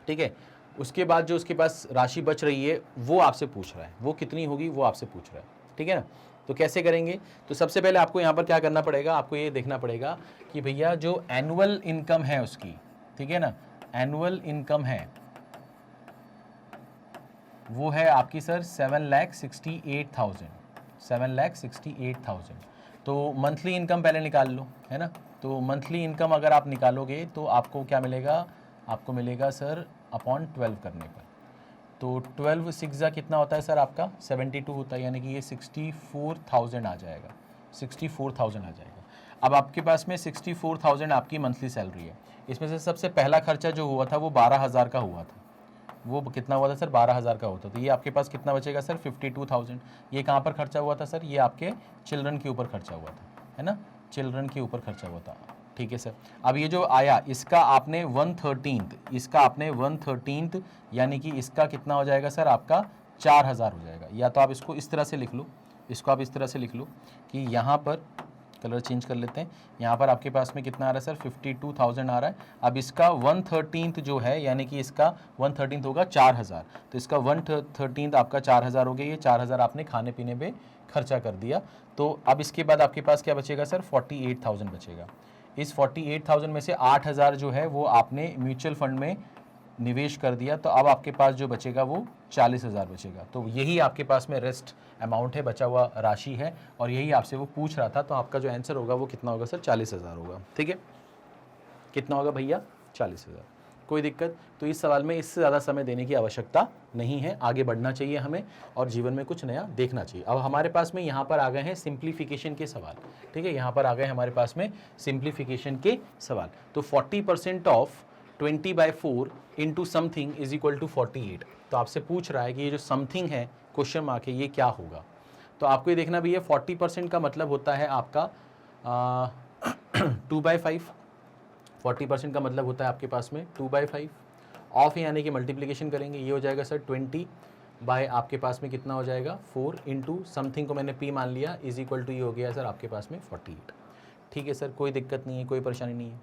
ठीक है। उसके बाद जो उसके पास राशि बच रही है वो आपसे पूछ रहा है, वो कितनी होगी वो आपसे पूछ रहा है, ठीक है ना। तो कैसे करेंगे, तो सबसे पहले आपको यहाँ पर क्या करना पड़ेगा, आपको ये देखना पड़ेगा कि भैया जो एनुअल इनकम है उसकी, ठीक है ना, एनुअल इनकम है वो है आपकी सर 7,68,000, 7,68,000। तो मंथली इनकम पहले निकाल लो, है ना। तो मंथली इनकम अगर आप निकालोगे तो आपको क्या मिलेगा, आपको मिलेगा सर अपॉन 12 करने पर। तो 12 सिक्स कितना होता है सर आपका 72 होता है, यानी कि ये 64,000 आ जाएगा, 64,000 आ जाएगा। अब आपके पास में 64,000 आपकी मंथली सैलरी है। इसमें से सबसे पहला खर्चा जो हुआ था वो 12,000 का हुआ था। वो कितना हुआ था सर 12,000 का होता। तो ये आपके पास कितना बचेगा सर 52,000। ये कहाँ पर खर्चा हुआ था सर, ये आपके चिल्ड्रन के ऊपर खर्चा हुआ था, है ना, चिल्ड्रन के ऊपर खर्चा हुआ था। ठीक है सर। अब ये जो आया इसका आपने 1/13, इसका आपने 1/13 यानी कि इसका कितना हो जाएगा सर आपका 4,000 हो जाएगा। या तो आप इसको इस तरह से लिख लो, इसको आप इस तरह से लिख लो कि यहाँ पर कलर चेंज कर लेते हैं। यहाँ पर आपके पास में कितना आ रहा है सर 52,000 आ रहा है। अब इसका 1/13 जो है यानी कि इसका 1/13 होगा 4,000। तो इसका 1/13 आपका 4,000 हो गया। ये 4,000 आपने खाने पीने पे खर्चा कर दिया। तो अब इसके बाद आपके पास क्या बचेगा सर 48,000 बचेगा। इस 48,000 में से 8,000 जो है वो आपने म्यूचुअल फंड में निवेश कर दिया। तो अब आपके पास जो बचेगा वो 40,000 बचेगा। तो यही आपके पास में रेस्ट अमाउंट है, बचा हुआ राशि है, और यही आपसे वो पूछ रहा था। तो आपका जो आंसर होगा वो कितना होगा सर 40,000 होगा। ठीक है, कितना होगा भैया 40,000। कोई दिक्कत? तो इस सवाल में इससे ज़्यादा समय देने की आवश्यकता नहीं है, आगे बढ़ना चाहिए हमें और जीवन में कुछ नया देखना चाहिए। अब हमारे पास में यहाँ पर आ गए हैं सिंप्लीफिकेशन के सवाल। ठीक है, यहाँ पर आ गए हमारे पास में सिंप्लीफिकेशन के सवाल। तो 40% of 20/4 into something is equal to 48। तो आपसे पूछ रहा है कि ये जो समथिंग है क्वेश्चन मार्क है ये क्या होगा। तो आपको ये देखना भी है 40% का मतलब होता है आपका 2/5। 40% का मतलब होता है आपके पास में 2/5 ऑफ यानी कि मल्टीप्लिकेशन करेंगे, ये हो जाएगा सर 20 बाय आपके पास में कितना हो जाएगा 4 इंटू समथिंग को मैंने p मान लिया इज इक्वल टू ये हो गया सर आपके पास में 48। ठीक है सर, कोई दिक्कत नहीं है, कोई परेशानी नहीं है।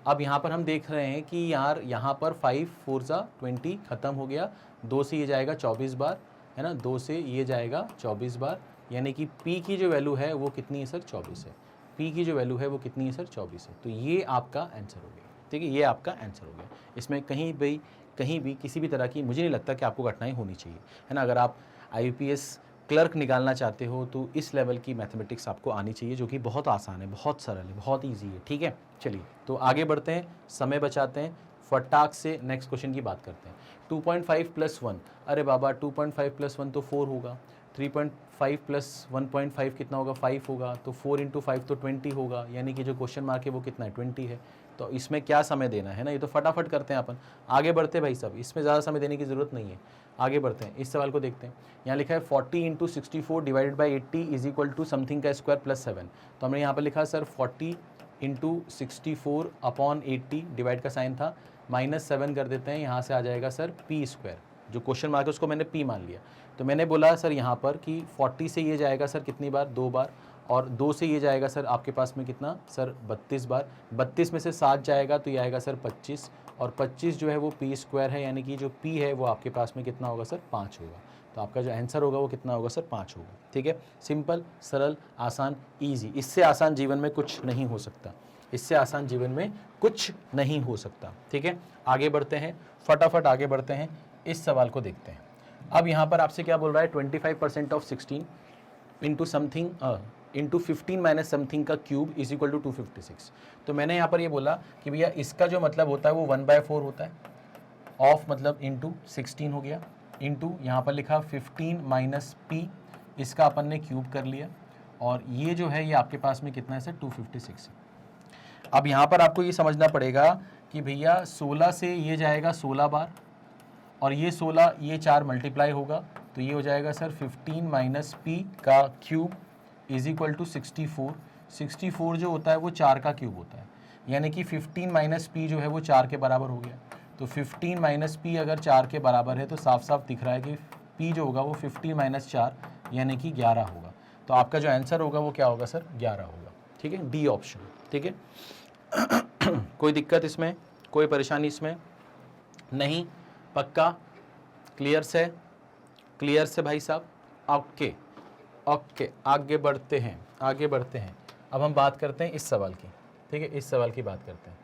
अब यहाँ पर हम देख रहे हैं कि यार यहाँ पर 5 4 20 खत्म हो गया, 2 से ये जाएगा 24 बार, है ना, 2 से ये जाएगा 24 बार, यानी कि p की जो वैल्यू है वो कितनी है सर 24 है। p की जो वैल्यू है वो कितनी है सर 24 है। तो ये आपका आंसर हो गया। ठीक है, ये आपका आंसर हो गया। इसमें कहीं भी किसी भी तरह की मुझे नहीं लगता कि आपको कठिनाई होनी चाहिए, है ना। अगर आप IPS क्लर्क निकालना चाहते हो तो इस लेवल की मैथमेटिक्स आपको आनी चाहिए, जो कि बहुत आसान है, बहुत सरल है, बहुत ईजी है। ठीक है, चलिए तो आगे बढ़ते हैं, समय बचाते हैं, फटाक से नेक्स्ट क्वेश्चन की बात करते हैं। 2.5 + 1, अरे बाबा 2.5 + 1 तो 4 होगा। 3.5 + 1.5 कितना होगा 5 होगा। तो 4 इंटू 5 तो 20 होगा, यानी कि जो क्वेश्चन मार्क है वो कितना है 20 है। तो इसमें क्या समय देना है ना, ये तो फटाफट करते हैं अपन, आगे बढ़ते हैं भाई साहब, इसमें ज़्यादा समय देने की ज़रूरत नहीं है। आगे बढ़ते हैं, इस सवाल को देखते हैं। यहाँ लिखा है 40 into 64 divided by 80 is equal to something का स्क्वायर प्लस 7। तो हमने यहाँ पर लिखा सर 40 इंटू 64 अपॉन 80, डिवाइड का साइन था, -7 कर देते हैं, यहाँ से आ जाएगा सर p²। जो क्वेश्चन मार्क है उसको मैंने p मान लिया। तो मैंने बोला सर यहाँ पर कि 40 से ये जाएगा सर कितनी बार 2 बार, और 2 से ये जाएगा सर आपके पास में कितना सर 32 बार। 32 में से 7 जाएगा तो ये आएगा सर 25, और 25 जो है वो p² है, यानी कि जो p है वो आपके पास में कितना होगा सर 5 होगा। तो आपका जो आंसर होगा वो कितना होगा सर 5 होगा। ठीक है, सिंपल, सरल, आसान, ईजी। इससे आसान जीवन में कुछ नहीं हो सकता, इससे आसान जीवन में कुछ नहीं हो सकता। ठीक है, आगे बढ़ते हैं, फटाफट आगे बढ़ते हैं, इस सवाल को देखते हैं। अब यहाँ पर आपसे क्या बोल रहा है 25% of 16 into something into 15 minus something का क्यूब इज इक्वल टू 256। तो मैंने यहाँ पर ये बोला कि भैया इसका जो मतलब होता है वो 1/4 होता है, ऑफ मतलब इंटू 16 हो गया, इंटू यहाँ पर लिखा 15 माइनस p, इसका अपन ने क्यूब कर लिया, और ये जो है ये आपके पास में कितना है सर 256 है। अब यहाँ पर आपको ये समझना पड़ेगा कि भैया 16 से ये जाएगा 16 बार, और ये 16 ये 4 मल्टीप्लाई होगा, तो ये हो जाएगा सर 15 माइनस p का क्यूब इज इक्वल टू 64। 64 जो होता है वो 4 का क्यूब होता है, यानी कि 15 माइनस p जो है वो 4 के बराबर हो गया। तो 15 माइनस p अगर 4 के बराबर है तो साफ साफ दिख रहा है कि p जो होगा वो 15 माइनस 4 यानी कि 11 होगा। तो आपका जो आंसर होगा वो क्या होगा सर 11 होगा। ठीक है, डी ऑप्शन। ठीक है, कोई दिक्कत इसमें, कोई परेशानी इसमें नहीं, पक्का क्लियर से, क्लियर से भाई साहब। ओके ओके, आगे बढ़ते हैं, आगे बढ़ते हैं। अब हम बात करते हैं इस सवाल की। ठीक है, इस सवाल की बात करते हैं।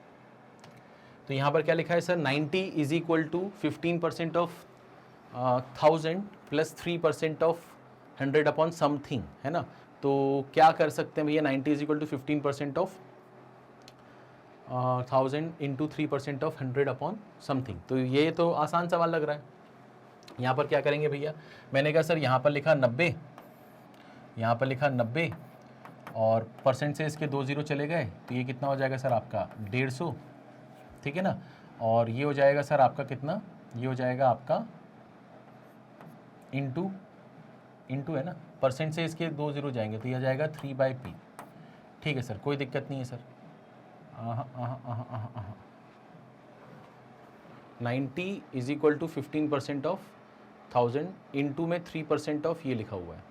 तो यहाँ पर क्या लिखा है sir 90 is equal to 15% of 1000 plus 3% of 100 upon something, है ना। तो क्या कर सकते हैं भैया, 90 is equal to 15% of 1000 into 3% of 100 upon something. तो ये तो आसान सवाल लग रहा है। यहाँ पर क्या करेंगे भैया, मैंने कहा सर यहाँ पर लिखा 90, यहाँ पर लिखा 90 और परसेंट से इसके 2 0 चले गए, तो ये कितना हो जाएगा सर आपका 150, ठीक है ना। और ये हो जाएगा सर आपका कितना, ये हो जाएगा आपका इंटू है ना, परसेंट से इसके 2 0 जाएंगे तो यह जाएगा 3/p। ठीक है सर, कोई दिक्कत नहीं है sir. 90 is equal to 15% of 1000 into में 3% ऑफ ये लिखा हुआ है,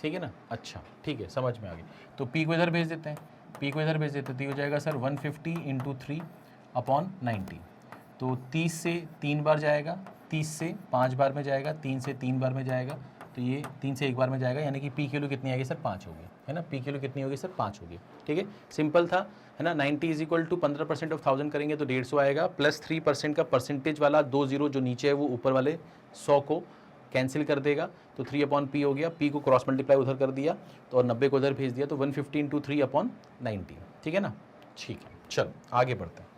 ठीक है ना। अच्छा ठीक है, समझ में आ गई। तो p को इधर भेज देते हैं, p को इधर भेज देते हैं, तो ये हो जाएगा सर 150 इंटू 3 अपॉन 90। तो 30 से 3 बार जाएगा, 30 से 5 बार में जाएगा, 3 से 3 बार में जाएगा, तो ये 3 से 1 बार में जाएगा, यानी कि p की वैल्यू कितनी आएगी सर 5 होगी, है ना। p की वैल्यू कितनी होगी सर 5 होगी, ठीक है, सिंपल था, है ना। 90 इज इक्वल टू 15% ऑफ 1000 करेंगे तो 150 आएगा, प्लस 3% का परसेंटेज वाला 2 0 जो नीचे है वो ऊपर वाले 100 को कैंसिल कर देगा, तो 3/p हो गया, p को क्रॉस मल्टीप्लाई उधर कर दिया तो और 90 को उधर भेज दिया, तो 150 इंटू 3/90, ठीक है ना। ठीक है, चलो आगे बढ़ते हैं,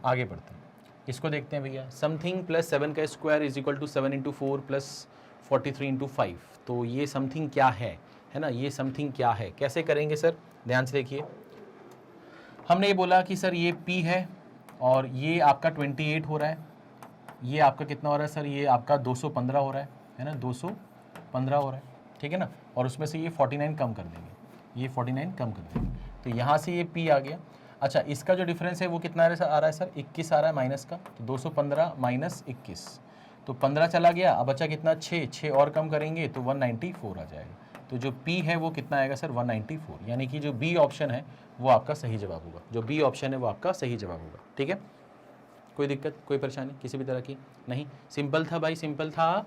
आगे बढ़ते हैं। इसको देखते हैं भैया, समथिंग प्लस 7 का square is equal to 7 into 4 plus 43 into 5। तो ये समथिंग क्या है ना, ये समथिंग क्या है, कैसे करेंगे सर, ध्यान से देखिए। हमने ये बोला कि सर ये p है और ये आपका 28 हो रहा है, ये आपका कितना हो रहा है सर, ये आपका 215 हो रहा है ना, 215 हो रहा है, ठीक है ना। और उसमें से ये 49 कम कर देंगे, ये 49 कम कर देंगे, तो यहाँ से ये p आ गया। अच्छा, इसका जो डिफरेंस है वो कितना आ रहा है सर, 21 आ रहा है माइनस का, तो 215 माइनस 21, तो 15 चला गया, अब बचा कितना 6 और कम करेंगे तो 194 आ जाएगा। तो जो p है वो कितना आएगा सर 194, यानी कि जो b ऑप्शन है वो आपका सही जवाब होगा, जो b ऑप्शन है वो आपका सही जवाब होगा, ठीक है। कोई दिक्कत, कोई परेशानी किसी भी तरह की नहीं, सिंपल था भाई, सिंपल था,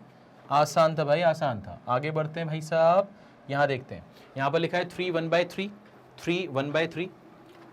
आसान था भाई, आसान था। आगे बढ़ते हैं भाई साहब, यहाँ देखते हैं, यहाँ पर लिखा है 3 1/3, 3 1/3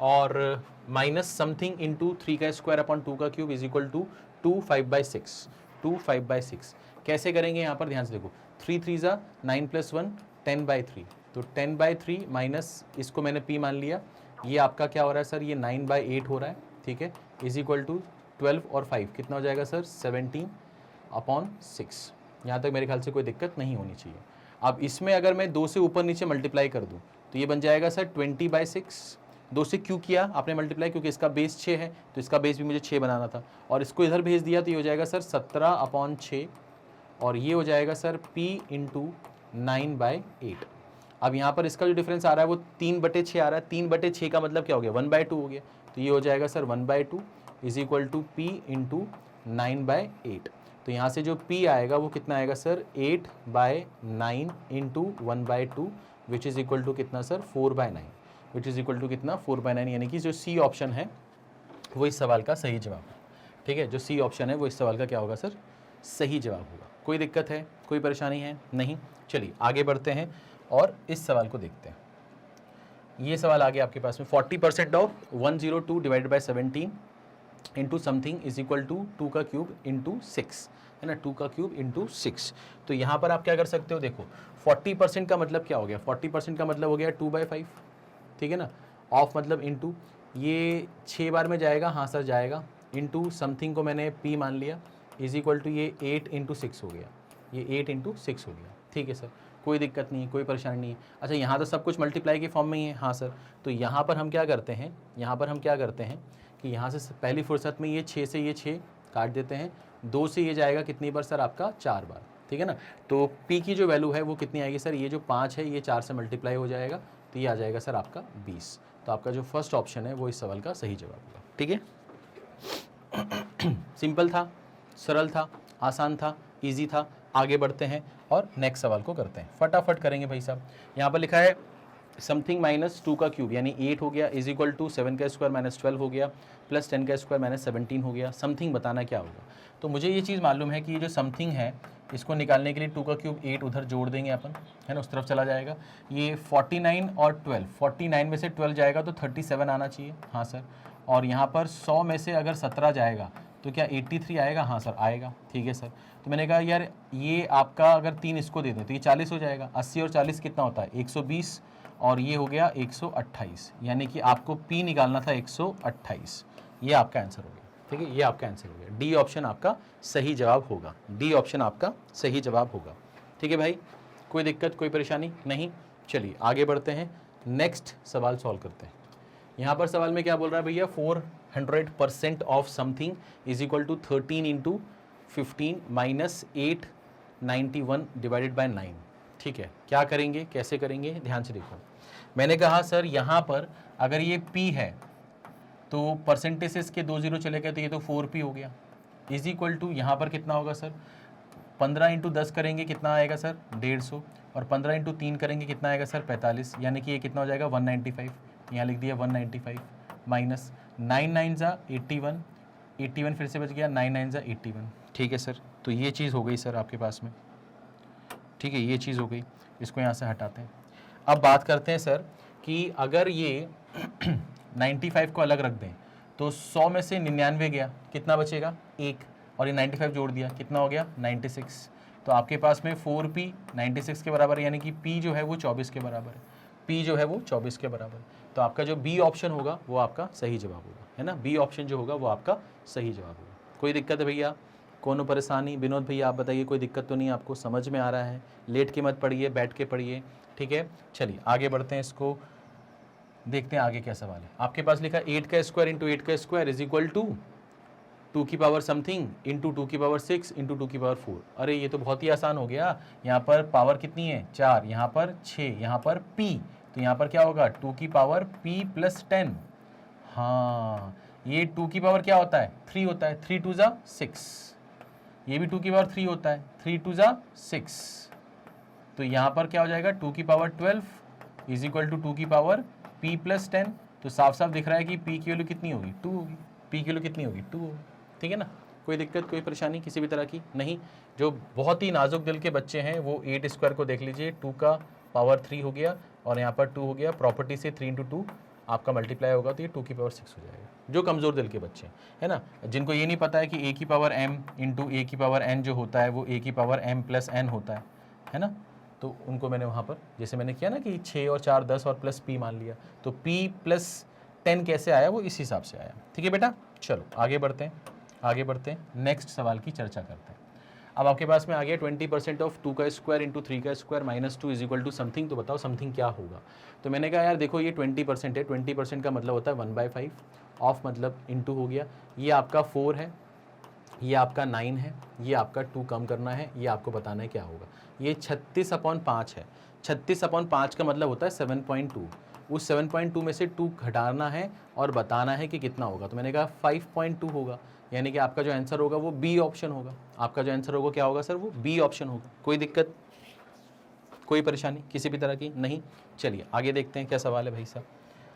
और माइनस समथिंग इंटू 3 का स्क्वायर अपॉन 2 का क्यूब इज इक्वल टू 2 5/6, 2 5/6। कैसे करेंगे यहाँ पर ध्यान से देखो, 3 3 ज़ा 9 + 1 10/3, तो 10/3 माइनस इसको मैंने p मान लिया, ये आपका क्या हो रहा है सर, ये 9/8 हो रहा है, ठीक है, इज इक्वल टू 12 और 5 कितना हो जाएगा सर 17/6। यहाँ तक मेरे ख्याल से कोई दिक्कत नहीं होनी चाहिए। अब इसमें अगर मैं 2 से ऊपर नीचे मल्टीप्लाई कर दूँ तो ये बन जाएगा सर 20/6। 2 से क्यों किया आपने मल्टीप्लाई, क्योंकि इसका बेस 6 है, तो इसका बेस भी मुझे 6 बनाना था, और इसको इधर भेज दिया तो ये हो जाएगा सर 17/6, और ये हो जाएगा सर p इंटू 9/8। अब यहाँ पर इसका जो डिफरेंस आ रहा है वो 3/6 आ रहा है, 3/6 का मतलब क्या हो गया 1/2 हो गया, तो ये हो जाएगा sir 1/2 is equal to p into 9/8। तो यहाँ से जो p आएगा वो कितना आएगा sir 8/9 into 1/2 which is equal to कितना sir 4/9, which is equal to कितना 4/9, यानी कि जो सी ऑप्शन है वो इस सवाल का सही जवाब है, ठीक है। जो सी ऑप्शन है वो इस सवाल का क्या होगा सर, सही जवाब होगा। कोई दिक्कत है, कोई परेशानी है नहीं। चलिए आगे बढ़ते हैं और इस सवाल को देखते हैं। ये सवाल आ गया आपके पास में, 40% of 102 divided by 17 into something is equal to 2 का क्यूब इंटू 6, है ना, 2 का क्यूब इंटू 6। तो यहाँ पर आप क्या कर सकते हो, देखो 40% का मतलब क्या हो गया, 40% का मतलब हो गया 2/5, ठीक है ना, ऑफ मतलब इंटू, ये 6 बार में जाएगा, हाँ सर जाएगा, इंटू समथिंग को मैंने p मान लिया इज इक्वल टू ये 8 इंटू 6 हो गया, ये 8 इंटू 6 हो गया, ठीक है सर, कोई दिक्कत नहीं, कोई परेशानी नहीं है। अच्छा, यहाँ तो सब कुछ मल्टीप्लाई के फॉर्म में ही है, हाँ सर, तो यहाँ पर हम क्या करते हैं, यहाँ पर हम क्या करते हैं कि यहाँ से पहली फुर्सत में ये 6 से ये 6 काट देते हैं, 2 से ये जाएगा कितनी बार सर आपका 4 बार, ठीक है ना। तो p की जो वैल्यू है वो कितनी आएगी सर, ये जो 5 है ये 4 से मल्टीप्लाई हो जाएगा, तो ये आ जाएगा सर आपका 20। तो आपका जो फर्स्ट ऑप्शन है वो इस सवाल का सही जवाब होगा, ठीक है। सिंपल था, सरल था, आसान था, इजी था। आगे बढ़ते हैं और नेक्स्ट सवाल को करते हैं, फटाफट करेंगे भाई साहब। यहाँ पर लिखा है समथिंग माइनस 2 का क्यूब यानी 8 हो गया इज इक्वल टू 7 का स्क्वायर माइनस 12 हो गया प्लस 10 का स्क्वायर माइनस 17 हो गया। समथिंग बताना क्या होगा। तो मुझे ये चीज़ मालूम है कि ये जो समथिंग है इसको निकालने के लिए 2 का क्यूब 8 उधर जोड़ देंगे अपन, है ना, उस तरफ चला जाएगा। ये 49 और 12, 49 में से 12 जाएगा तो 37 आना चाहिए, हाँ सर। और यहाँ पर 100 में से अगर 17 जाएगा तो क्या 83 आएगा? हाँ सर आएगा। ठीक है सर। तो मैंने कहा यार ये आपका अगर 3 इसको दे दें तो ये 40 हो जाएगा। 80 और 40 कितना होता है? 120, और ये हो गया 128, यानी कि आपको P निकालना था 128। ये आपका आंसर हो गया। ठीक है, ये आपका आंसर हो गया। डी ऑप्शन आपका सही जवाब होगा। डी ऑप्शन आपका सही जवाब होगा। ठीक है भाई, कोई दिक्कत कोई परेशानी नहीं? चलिए आगे बढ़ते हैं, नेक्स्ट सवाल सॉल्व करते हैं। यहाँ पर सवाल में क्या बोल रहा है भैया? 400% of something is equal to 13 into 15 minus 891 divided by 9। ठीक है, क्या करेंगे, कैसे करेंगे, ध्यान से देखो। मैंने कहा सर यहाँ पर अगर ये P है तो परसेंटेजेस के 2 0 चले गए तो ये तो 4P हो गया, इज इक्वल टू यहाँ पर कितना होगा सर? 15 इंटू 10 करेंगे कितना आएगा सर? 150, और 15 इंटू 3 करेंगे कितना आएगा सर? 45, यानी कि ये कितना हो जाएगा? 195। यहाँ लिख दिया 195 माइनस 9 9 जा 81, 81 फिर से बच गया, 9 9 जा 81। ठीक है सर, तो ये चीज़ हो गई सर आपके पास में। ठीक है, ये चीज़ हो गई, इसको यहाँ से हटाते हैं। अब बात करते हैं सर कि अगर ये 95 को अलग रख दें तो 100 में से 99 गया, कितना बचेगा? 1, और ये 95 जोड़ दिया, कितना हो गया? 96। तो आपके पास में 4P 96 के बराबर है, यानी कि P जो है वो 24 के बराबर है। P जो है वो 24 के बराबर है। तो आपका जो B ऑप्शन होगा वो आपका सही जवाब होगा, है ना? B ऑप्शन जो होगा वो आपका सही जवाब होगा। कोई दिक्कत है भैया? कौन परेशानी? विनोद भैया आप बताइए, कोई दिक्कत तो नहीं आपको? समझ में आ रहा है? लेट के मत पढ़िए, बैठ के पढ़िए। ठीक है, चलिए आगे बढ़ते हैं, इसको देखते हैं आगे क्या सवाल है। आपके पास लिखा 8 का स्क्वायर इंटू 8 का स्क्वायर इज इक्वल टू 2 की पावर समथिंग इंटू 2 की पावर 6 इंटू 2 की पावर 4। अरे ये तो बहुत ही आसान हो गया। यहाँ पर पावर कितनी है? 4, यहाँ पर 6, यहाँ पर P, तो यहाँ पर क्या होगा? 2 की पावर P प्लस 10। हाँ, ये 2 की पावर क्या होता है? 3 होता है, 3 2 जा 6। ये भी 2 की पावर 3 होता है, 3 2 जा 6। तो यहाँ पर क्या हो जाएगा? 2 की पावर 12 इज इक्वल टू 2 की पावर P प्लस 10। तो साफ साफ दिख रहा है कि P की वैल्यू कितनी होगी? 2 होगी। P की वैल्यू कितनी होगी? 2 होगी। ठीक है ना? कोई दिक्कत कोई परेशानी किसी भी तरह की नहीं? जो बहुत ही नाजुक दिल के बच्चे हैं वो 8 स्क्वायर को देख लीजिए, 2 का पावर 3 हो गया और यहाँ पर 2 हो गया, प्रॉपर्टी से 3 इंटू 2 आपका मल्टीप्लाई होगा तो ये 2 की पावर 6 हो जाएगा। जो कमज़ोर दिल के बच्चे है ना, जिनको ये नहीं पता है कि a की पावर m इंटू a की पावर n जो होता है वो a की पावर m प्लस n होता है ना, तो उनको मैंने वहाँ पर जैसे मैंने किया ना कि 6 और 4 10 और प्लस p मान लिया, तो p प्लस 10 कैसे आया वो इस हिसाब से आया। ठीक है बेटा, चलो आगे बढ़ते हैं, नेक्स्ट सवाल की चर्चा करते हैं। अब आपके पास में आ गया 20% ऑफ 2 का स्क्वायर इंटू 3 का square minus 2 is equal to something. तो बताओ समथिंग क्या होगा? तो मैंने कहा यार देखो ये 20% है, 20% का मतलब होता है 1/5, ऑफ मतलब इंटू हो गया, ये आपका 4 है, ये आपका 9 है, ये आपका 2 कम करना है, ये आपको बताना है क्या होगा। ये 36/5 है, 36/5 का मतलब होता है 7.2, उस 7.2 में से 2 घटाना है और बताना है कि कितना होगा। तो मैंने कहा 5.2 होगा, यानी कि आपका जो आंसर होगा वो बी ऑप्शन होगा। आपका जो आंसर होगा क्या होगा सर? वो बी ऑप्शन होगा। कोई दिक्कत कोई परेशानी किसी भी तरह की नहीं? चलिए आगे देखते हैं क्या सवाल है भाई साहब,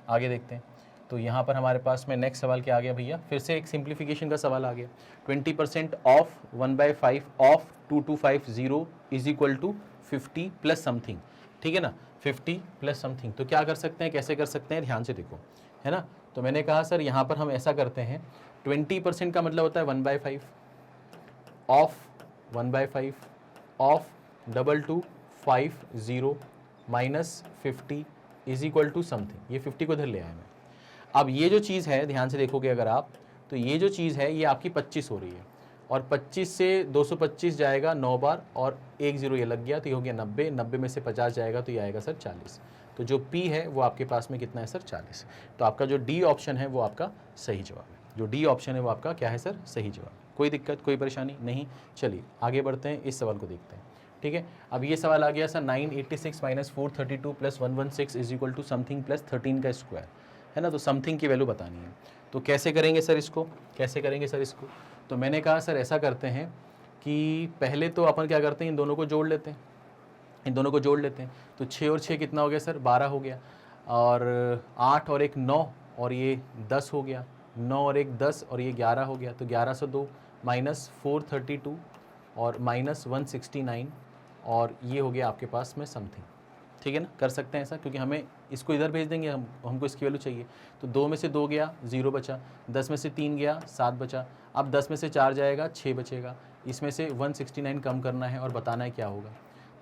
आगे देखते हैं। तो यहाँ पर हमारे पास में नेक्स्ट सवाल क्या आ गया भैया? फिर से एक सिंप्लीफिकेशन का सवाल आ गया। 20% of 1/5 of 2250 is equal to 50 plus something. ठीक है ना, 50 प्लस समथिंग। तो क्या कर सकते हैं, कैसे कर सकते हैं, ध्यान से देखो, है ना। तो मैंने कहा सर यहाँ पर हम ऐसा करते हैं, 20% का मतलब होता है 1/5 of 1/5 of 2250 minus 50 is equal to something. ये 50 को इधर ले आया मैं। अब ये जो चीज़ है ध्यान से देखोगे अगर आप, तो ये जो चीज़ है ये आपकी 25 हो रही है, और 25 से 225 जाएगा 9 बार, और 1 0 ये लग गया तो ये हो गया 90, 90 में से 50 जाएगा तो ये आएगा सर 40। तो जो P है वो आपके पास में कितना है सर? 40। तो आपका जो D ऑप्शन है वो आपका सही जवाब है। जो D ऑप्शन है वो आपका क्या है सर? सही जवाब। कोई दिक्कत कोई परेशानी नहीं? चलिए आगे बढ़ते हैं, इस सवाल को देखते हैं। ठीक है, अब ये सवाल आ गया sir 986 minus 432 plus 116 is equal to something plus 13 का स्क्वायर, है ना। तो समथिंग की वैल्यू बतानी है, तो कैसे करेंगे सर इसको, कैसे करेंगे सर इसको? तो मैंने कहा सर ऐसा करते हैं कि पहले तो अपन क्या करते हैं, इन दोनों को जोड़ लेते हैं, इन दोनों को जोड़ लेते हैं। तो 6 और 6 कितना हो गया सर? 12 हो गया, और 8 और 1 9, और ये 10 हो गया, 9 और 1 10, और ये 11 हो गया। तो 1102 माइनस 432 और माइनस 169, और ये हो गया आपके पास में समथिंग। ठीक है ना, कर सकते हैं ऐसा, क्योंकि हमें इसको इधर भेज देंगे, हमको इसकी वैल्यू चाहिए। तो 2 में से 2 गया 0 बचा, 10 में से 3 गया 7 बचा, अब 10 में से 4 जाएगा 6 बचेगा। इसमें से 169 कम करना है और बताना है क्या होगा।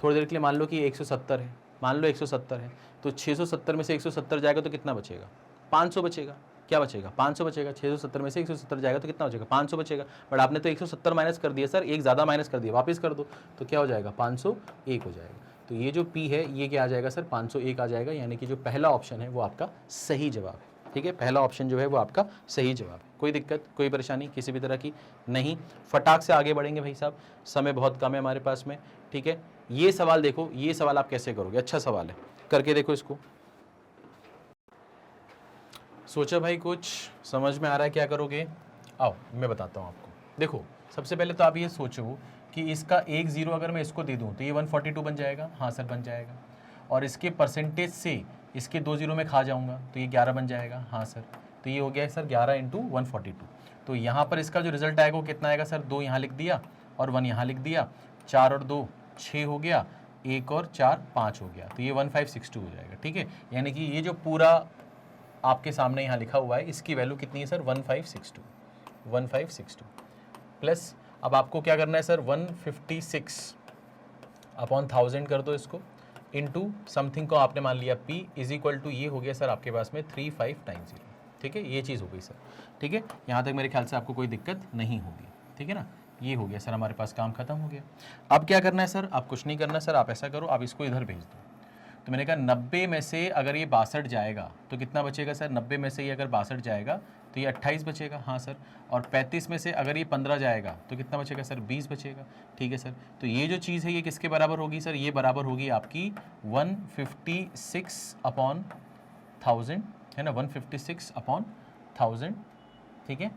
थोड़ी देर के लिए मान लो कि 170 है, मान लो 170 है, तो 670 में से 170 जाएगा तो कितना बचेगा? 500 बचेगा। क्या बचेगा? 500 बचेगा। 670 में से 170 जाएगा तो कितना बचेगा? 500 बचेगा। बट आपने तो 170 माइनस कर दिया सर, एक ज़्यादा माइनस कर दिया, वापस कर दो, तो क्या हो जाएगा? 501 हो जाएगा। तो ये जो P है ये क्या आ जाएगा सर? 501 आ जाएगा, यानी कि जो पहला ऑप्शन है वो आपका सही जवाब है। ठीक है, पहला ऑप्शन जो है वो आपका सही जवाब है। कोई दिक्कत, कोई परेशानी किसी भी तरह की नहीं। फटाक से आगे बढ़ेंगे भाई साहब, समय बहुत कम है हमारे पास में। ठीक है, ये सवाल देखो, ये सवाल आप कैसे करोगे? अच्छा सवाल है, करके देखो इसको। सोचा भाई कुछ समझ में आ रहा है क्या करोगे? आओ मैं बताता हूँ आपको। देखो सबसे पहले तो आप ये सोचो कि इसका 1 0 अगर मैं इसको दे दूँ तो ये 142 बन जाएगा। हाँ सर बन जाएगा। और इसके परसेंटेज से इसके 2 0 में खा जाऊँगा तो ये 11 बन जाएगा। हाँ सर, तो ये हो गया सर 11 इंटू 142। तो यहाँ पर इसका जो रिजल्ट आएगा वो कितना आएगा सर? 2 यहाँ लिख दिया और 1 यहाँ लिख दिया, 4 और 2 6 हो गया, 1 और 4 5 हो गया, तो ये 1562 हो जाएगा। ठीक है, यानी कि ये जो पूरा आपके सामने यहाँ लिखा हुआ है इसकी वैल्यू कितनी है सर? 1562 प्लस अब आपको क्या करना है सर? 156 अपॉन 1000 कर दो इसको, इनटू समथिंग को आपने मान लिया P इज इक्वल टू ये हो गया सर आपके पास में 3590। ठीक है, ये चीज़ हो गई सर। ठीक है, यहाँ तक मेरे ख्याल से आपको कोई दिक्कत नहीं होगी। ठीक है ना, ये हो गया सर, हमारे पास काम खत्म हो गया। अब क्या करना है सर? आप कुछ नहीं करना सर, आप ऐसा करो, आप इसको इधर भेज दो। तो मैंने कहा 90 में से अगर ये 62 जाएगा तो कितना बचेगा सर? 90 में से ये अगर 62 जाएगा तो ये 28 बचेगा। हाँ सर, और 35 में से अगर ये 15 जाएगा तो कितना बचेगा सर? 20 बचेगा। ठीक है सर, तो ये जो चीज़ है ये किसके बराबर होगी सर? ये बराबर होगी आपकी 156 अपॉन 1000, है ना, 156 अपॉन 1000। ठीक है,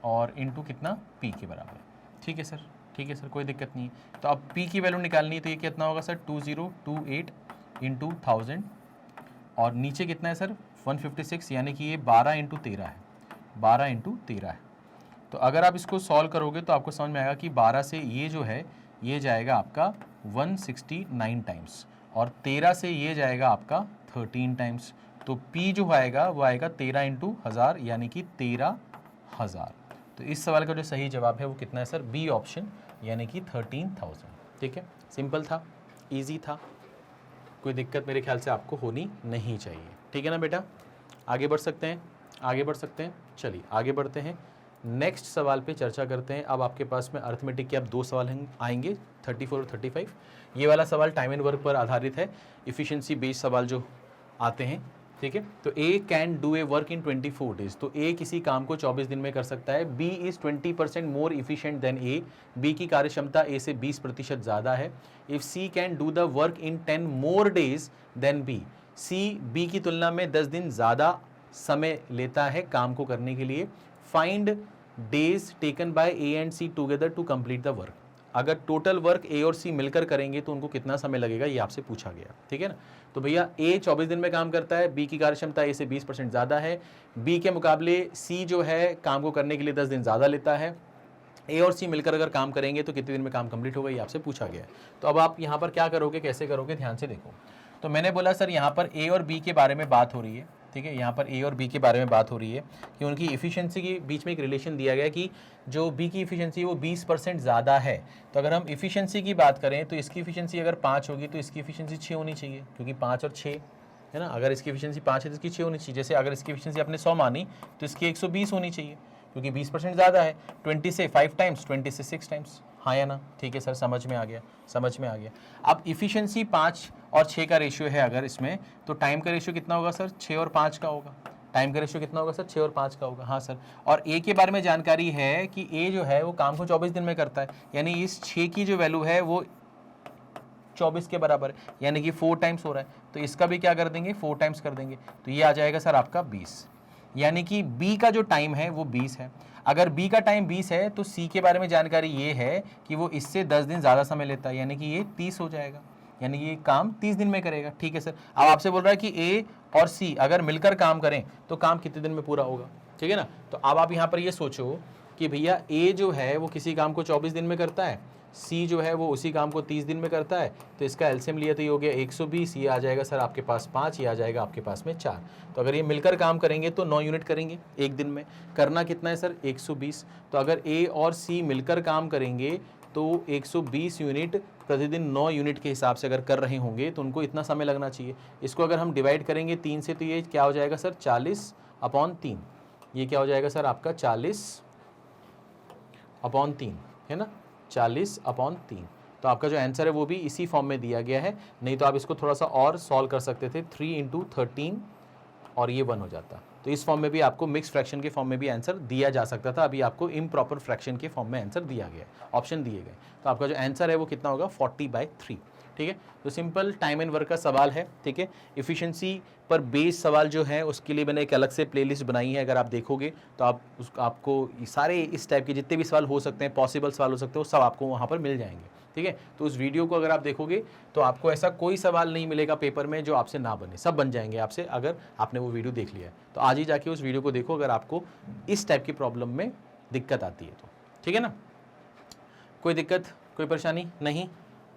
और इनटू कितना? P के बराबर। ठीक है सर, ठीक है सर, कोई दिक्कत नहीं है। तो अब P की वैल्यू निकालनी है तो ये कितना होगा सर? 2028 इंटू 1000, और नीचे कितना है सर? 156, यानी कि ये 12 इंटू 13 है, 12 इंटू 13 है। तो अगर आप इसको सॉल्व करोगे तो आपको समझ में आएगा कि 12 से ये जो है ये जाएगा आपका 169 टाइम्स, और 13 से ये जाएगा आपका 13 टाइम्स। तो P जो आएगा वो आएगा 13 इंटू 1000, यानी कि 13,000। तो इस सवाल का जो सही जवाब है वो कितना है सर? बी ऑप्शन, यानी कि 13,000। ठीक है, सिंपल था, ईजी था, कोई दिक्कत मेरे ख्याल से आपको होनी नहीं चाहिए। ठीक है ना बेटा, आगे बढ़ सकते हैं, आगे बढ़ सकते हैं। चलिए आगे बढ़ते हैं, नेक्स्ट सवाल पे चर्चा करते हैं। अब आपके पास में अर्थमेटिक के अब 2 सवाल आएंगे, 34 और 35। ये वाला सवाल टाइम एंड वर्क पर आधारित है, इफ़िशिएंसी बेस्ड सवाल जो आते हैं। ठीक है, तो A can do a work in 24 days, तो ए किसी काम को 24 दिन में कर सकता है। B is 20% more efficient than A, B की कार्यक्षमता ए से 20% ज़्यादा है। If C can do the work in 10 more days than B, C B की तुलना में 10 दिन ज़्यादा समय लेता है काम को करने के लिए। Find days taken by A and C together to complete the work, अगर टोटल वर्क ए और सी मिलकर करेंगे तो उनको कितना समय लगेगा, ये आपसे पूछा गया। ठीक है ना, तो भैया ए 24 दिन में काम करता है, बी की कार्यक्षमता ए से 20% ज़्यादा है, बी के मुकाबले सी जो है काम को करने के लिए 10 दिन ज़्यादा लेता है। ए और सी मिलकर अगर काम करेंगे तो कितने दिन में काम कंप्लीट होगा, ये आपसे पूछा गया है। तो अब आप यहाँ पर क्या करोगे, कैसे करोगे, ध्यान से देखो। तो मैंने बोला सर यहाँ पर ए और बी के बारे में बात हो रही है। ठीक है, यहाँ पर ए और बी के बारे में बात हो रही है कि उनकी इफ़िशिएंसी के बीच में एक रिलेशन दिया गया कि जो बी की इफ़िशिएंसी वो 20% ज़्यादा है। तो अगर हम इफ़िशिएंसी की बात करें तो इसकी इफ़िशिएंसी अगर 5 होगी तो इसकी इफ़िशिएंसी 6 होनी चाहिए, क्योंकि 5 और 6 है ना। अगर इसकी इफ़िशिएंसी 5 है तो इसकी 6 होनी चाहिए। जैसे अगर इसकी इफ़िशिएंसी आपने 100 मानी तो इसकी 120 होनी चाहिए, क्योंकि 20% ज़्यादा है। 20 से 5 टाइम्स, 20 से 6 टाइम्स, हाँ या ना। ठीक है सर, समझ में आ गया, समझ में आ गया। अब इफ़िशिएंसी 5 और 6 का रेशियो है अगर इसमें, तो टाइम का रेशियो कितना होगा सर? 6 और 5 का होगा। टाइम का रेशियो कितना होगा सर? 6 और 5 का होगा। हाँ सर, और ए के बारे में जानकारी है कि ए जो है वो काम को 24 दिन में करता है, यानी इस 6 की जो वैल्यू है वो 24 के बराबर है, यानी कि 4 टाइम्स हो रहा है। तो इसका भी क्या कर देंगे, 4 टाइम्स कर देंगे, तो ये आ जाएगा सर आपका 20, यानी कि बी का जो टाइम है वो 20 है। अगर बी का टाइम 20 है तो सी के बारे में जानकारी ये है कि वो इससे 10 दिन ज़्यादा समय लेता है, यानी कि ये 30 हो जाएगा, यानी कि ये काम 30 दिन में करेगा। ठीक है सर, अब आपसे बोल रहा है कि ए और सी अगर मिलकर काम करें तो काम कितने दिन में पूरा होगा। ठीक है ना, तो अब आप यहाँ पर ये सोचो कि भैया ए जो है वो किसी काम को 24 दिन में करता है, सी जो है वो उसी काम को 30 दिन में करता है, तो इसका एलसीएम लिया तो ये हो गया 120, ये आ जाएगा सर आपके पास 5, ये आ जाएगा आपके पास में 4। तो अगर ये मिलकर काम करेंगे तो 9 यूनिट करेंगे एक दिन में। करना कितना है सर 120, तो अगर ए और सी मिलकर काम करेंगे तो 120 यूनिट प्रतिदिन 9 यूनिट के हिसाब से अगर कर रहे होंगे तो उनको इतना समय लगना चाहिए। इसको अगर हम डिवाइड करेंगे 3 से तो ये क्या हो जाएगा सर 40/3, ये क्या हो जाएगा सर आपका 40/3 है ना, 40/3। तो आपका जो आंसर है वो भी इसी फॉर्म में दिया गया है, नहीं तो आप इसको थोड़ा सा और सॉल्व कर सकते थे, 3 × 13 और ये 1 हो जाता। तो इस फॉर्म में भी आपको मिक्स फ्रैक्शन के फॉर्म में भी आंसर दिया जा सकता था, अभी आपको इम्प्रॉपर फ्रैक्शन के फॉर्म में आंसर दिया गया है, ऑप्शन दिए गए। तो आपका जो आंसर है वो कितना होगा 40/3। ठीक है, तो सिंपल टाइम एंड वर्क का सवाल है। ठीक है, इफिशिएंसी पर बेस सवाल जो है उसके लिए मैंने एक अलग से प्लेलिस्ट बनाई है, अगर आप देखोगे तो आपको सारे इस टाइप के जितने भी सवाल हो सकते हैं, पॉसिबल सवाल हो सकते हैं, वो सब आपको वहाँ पर मिल जाएंगे। ठीक है, तो उस वीडियो को अगर आप देखोगे तो आपको ऐसा कोई सवाल नहीं मिलेगा पेपर में जो आपसे ना बने, सब बन जाएंगे आपसे अगर आपने वो वीडियो देख लिया है। तो आज ही जाके उस वीडियो को देखो अगर आपको इस टाइप की प्रॉब्लम में दिक्कत आती है तो। ठीक है ना, कोई दिक्कत कोई परेशानी नहीं,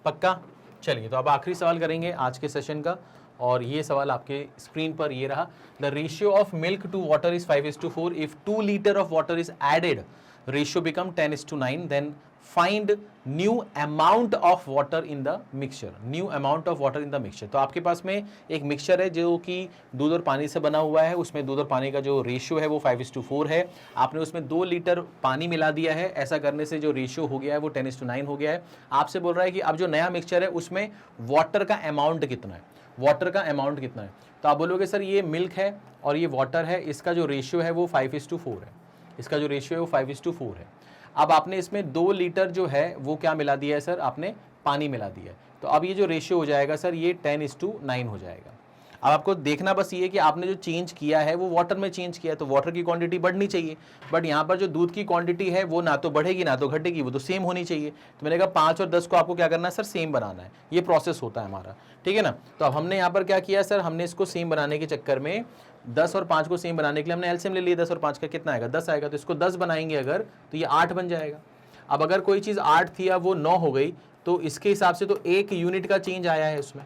पक्का। चलिए, तो अब आखिरी सवाल करेंगे आज के सेशन का, और ये सवाल आपके स्क्रीन पर ये रहा। The ratio of milk to water is 5:4। If 2 litre of water is added, ratio become 10:9। Then find new amount of water in the mixture. New amount of water in the mixture. तो आपके पास में एक mixture है जो कि दूध और पानी से बना हुआ है, उसमें दूध और पानी का जो रेशियो है वो 5:4 है। आपने उसमें 2 लीटर पानी मिला दिया है, ऐसा करने से जो रेशियो हो गया है वो 10:9 हो गया है। आपसे बोल रहा है कि अब जो नया मिक्सचर है उसमें वाटर का अमाउंट कितना है, वाटर का अमाउंट कितना है। तो आप बोलोगे सर ये मिल्क है और ये वाटर है, इसका जो रेशियो है वो 5:4 है, इसका जो रेशियो है वो 5:4 है। अब आपने इसमें 2 लीटर जो है वो क्या मिला दिया है सर, आपने पानी मिला दिया है। तो अब ये जो रेशियो हो जाएगा सर ये 10:9 हो जाएगा। अब आपको देखना बस ये कि आपने जो चेंज किया है वो वाटर में चेंज किया है, तो वाटर की क्वांटिटी बढ़नी चाहिए, बट यहाँ पर जो दूध की क्वांटिटी है वो ना तो बढ़ेगी ना तो घटेगी, वो तो सेम होनी चाहिए। तो मैंने कहा 5 और 10 को आपको क्या करना है सर, सेम बनाना है, ये प्रोसेस होता है हमारा। ठीक है ना, तो अब हमने यहाँ पर क्या किया सर, हमने इसको सेम बनाने के चक्कर में 10 और 5 को सेम बनाने के लिए हमने एलसीएम ले लिया। 10 और 5 का कितना आएगा, 10 आएगा, तो इसको 10 बनाएंगे अगर तो ये 8 बन जाएगा। अब अगर कोई चीज़ 8 थी या वो 9 हो गई तो इसके हिसाब से तो 1 यूनिट का चेंज आया है उसमें,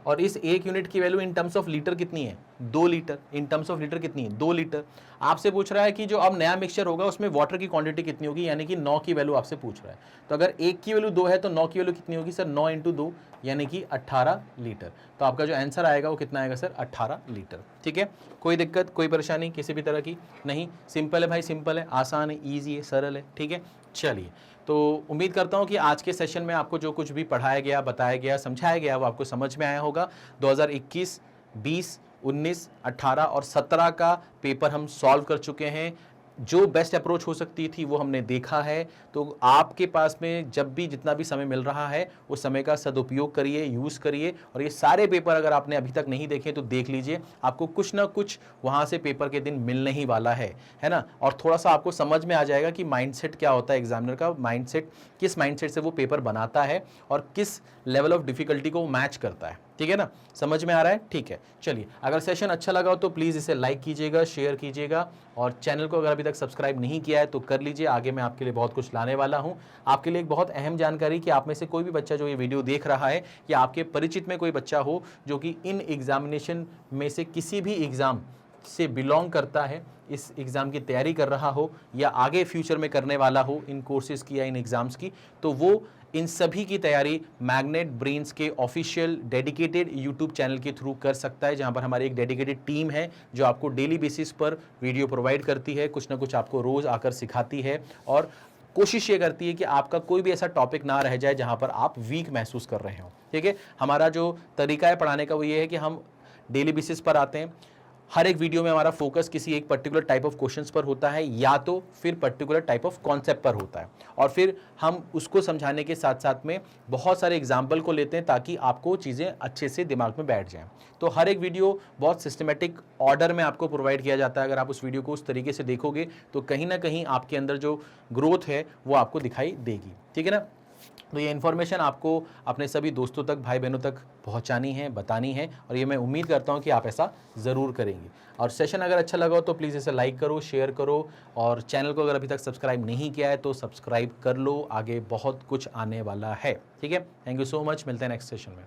और इस 1 यूनिट की value in terms of litre कितनी है, 2 litre. In terms of litre कितनी है, 2 लीटर। आपसे पूछ रहा है कि जो अब नया मिक्सचर होगा उसमें वाटर की क्वांटिटी कितनी होगी, यानी कि 9 की वैल्यू आपसे पूछ रहा है। तो अगर 1 की वैल्यू 2 है तो 9 की वैल्यू कितनी होगी सर, 9 × 2 यानी कि 18 लीटर। तो आपका जो आंसर आएगा वो कितना आएगा सर, 18 लीटर। ठीक है, कोई दिक्कत कोई परेशानी किसी भी तरह की नहीं, सिंपल है भाई, सिंपल है, आसान है, ईजी है, सरल है। ठीक है, चलिए, तो उम्मीद करता हूँ कि आज के सेशन में आपको जो कुछ भी पढ़ाया गया, बताया गया, समझाया गया वो आपको समझ में आया होगा। 2021, 20, 19, 18 और 17 का पेपर हम सॉल्व कर चुके हैं। जो बेस्ट अप्रोच हो सकती थी वो हमने देखा है। तो आपके पास में जब भी जितना भी समय मिल रहा है उस समय का सदुपयोग करिए, यूज़ करिए, और ये सारे पेपर अगर आपने अभी तक नहीं देखे तो देख लीजिए, आपको कुछ ना कुछ वहाँ से पेपर के दिन मिलने ही वाला है ना। और थोड़ा सा आपको समझ में आ जाएगा कि माइंडसेट क्या होता है एग्जामिनर का, माइंडसेट किस माइंडसेट से वो पेपर बनाता है और किस लेवल ऑफ डिफिकल्टी को मैच करता है। ठीक है ना, समझ में आ रहा है। ठीक है, चलिए, अगर सेशन अच्छा लगा हो तो प्लीज़ इसे लाइक कीजिएगा, शेयर कीजिएगा, और चैनल को अगर अभी तक सब्सक्राइब नहीं किया है तो कर लीजिए। आगे मैं आपके लिए बहुत कुछ लाने वाला हूं। आपके लिए एक बहुत अहम जानकारी कि आप में से कोई भी बच्चा जो ये वीडियो देख रहा है या आपके परिचित में कोई बच्चा हो जो कि इन एग्जामिनेशन में से किसी भी एग्ज़ाम से बिलोंग करता है, इस एग्ज़ाम की तैयारी कर रहा हो या आगे फ्यूचर में करने वाला हो इन कोर्सेज़ की या इन एग्ज़ाम्स की, तो वो इन सभी की तैयारी मैग्नेट ब्रेन्स के ऑफिशियल डेडिकेटेड यूट्यूब चैनल के थ्रू कर सकता है, जहां पर हमारी एक डेडिकेटेड टीम है जो आपको डेली बेसिस पर वीडियो प्रोवाइड करती है, कुछ ना कुछ आपको रोज़ आकर सिखाती है, और कोशिश ये करती है कि आपका कोई भी ऐसा टॉपिक ना रह जाए जहां पर आप वीक महसूस कर रहे हो। ठीक है, हमारा जो तरीका है पढ़ाने का वो ये है कि हम डेली बेसिस पर आते हैं, हर एक वीडियो में हमारा फोकस किसी एक पर्टिकुलर टाइप ऑफ क्वेश्चंस पर होता है या तो फिर पर्टिकुलर टाइप ऑफ कॉन्सेप्ट पर होता है, और फिर हम उसको समझाने के साथ साथ में बहुत सारे एग्जाम्पल को लेते हैं ताकि आपको चीज़ें अच्छे से दिमाग में बैठ जाएं। तो हर एक वीडियो बहुत सिस्टमेटिक ऑर्डर में आपको प्रोवाइड किया जाता है। अगर आप उस वीडियो को उस तरीके से देखोगे तो कहीं ना कहीं आपके अंदर जो ग्रोथ है वो आपको दिखाई देगी। ठीक है ना, तो ये इन्फॉर्मेशन आपको अपने सभी दोस्तों तक, भाई बहनों तक पहुंचानी है, बतानी है, और ये मैं उम्मीद करता हूं कि आप ऐसा ज़रूर करेंगे। और सेशन अगर अच्छा लगा हो तो प्लीज़ इसे लाइक करो, शेयर करो, और चैनल को अगर अभी तक सब्सक्राइब नहीं किया है तो सब्सक्राइब कर लो, आगे बहुत कुछ आने वाला है। ठीक है, थैंक यू सो मच, मिलते हैं नेक्स्ट सेशन में।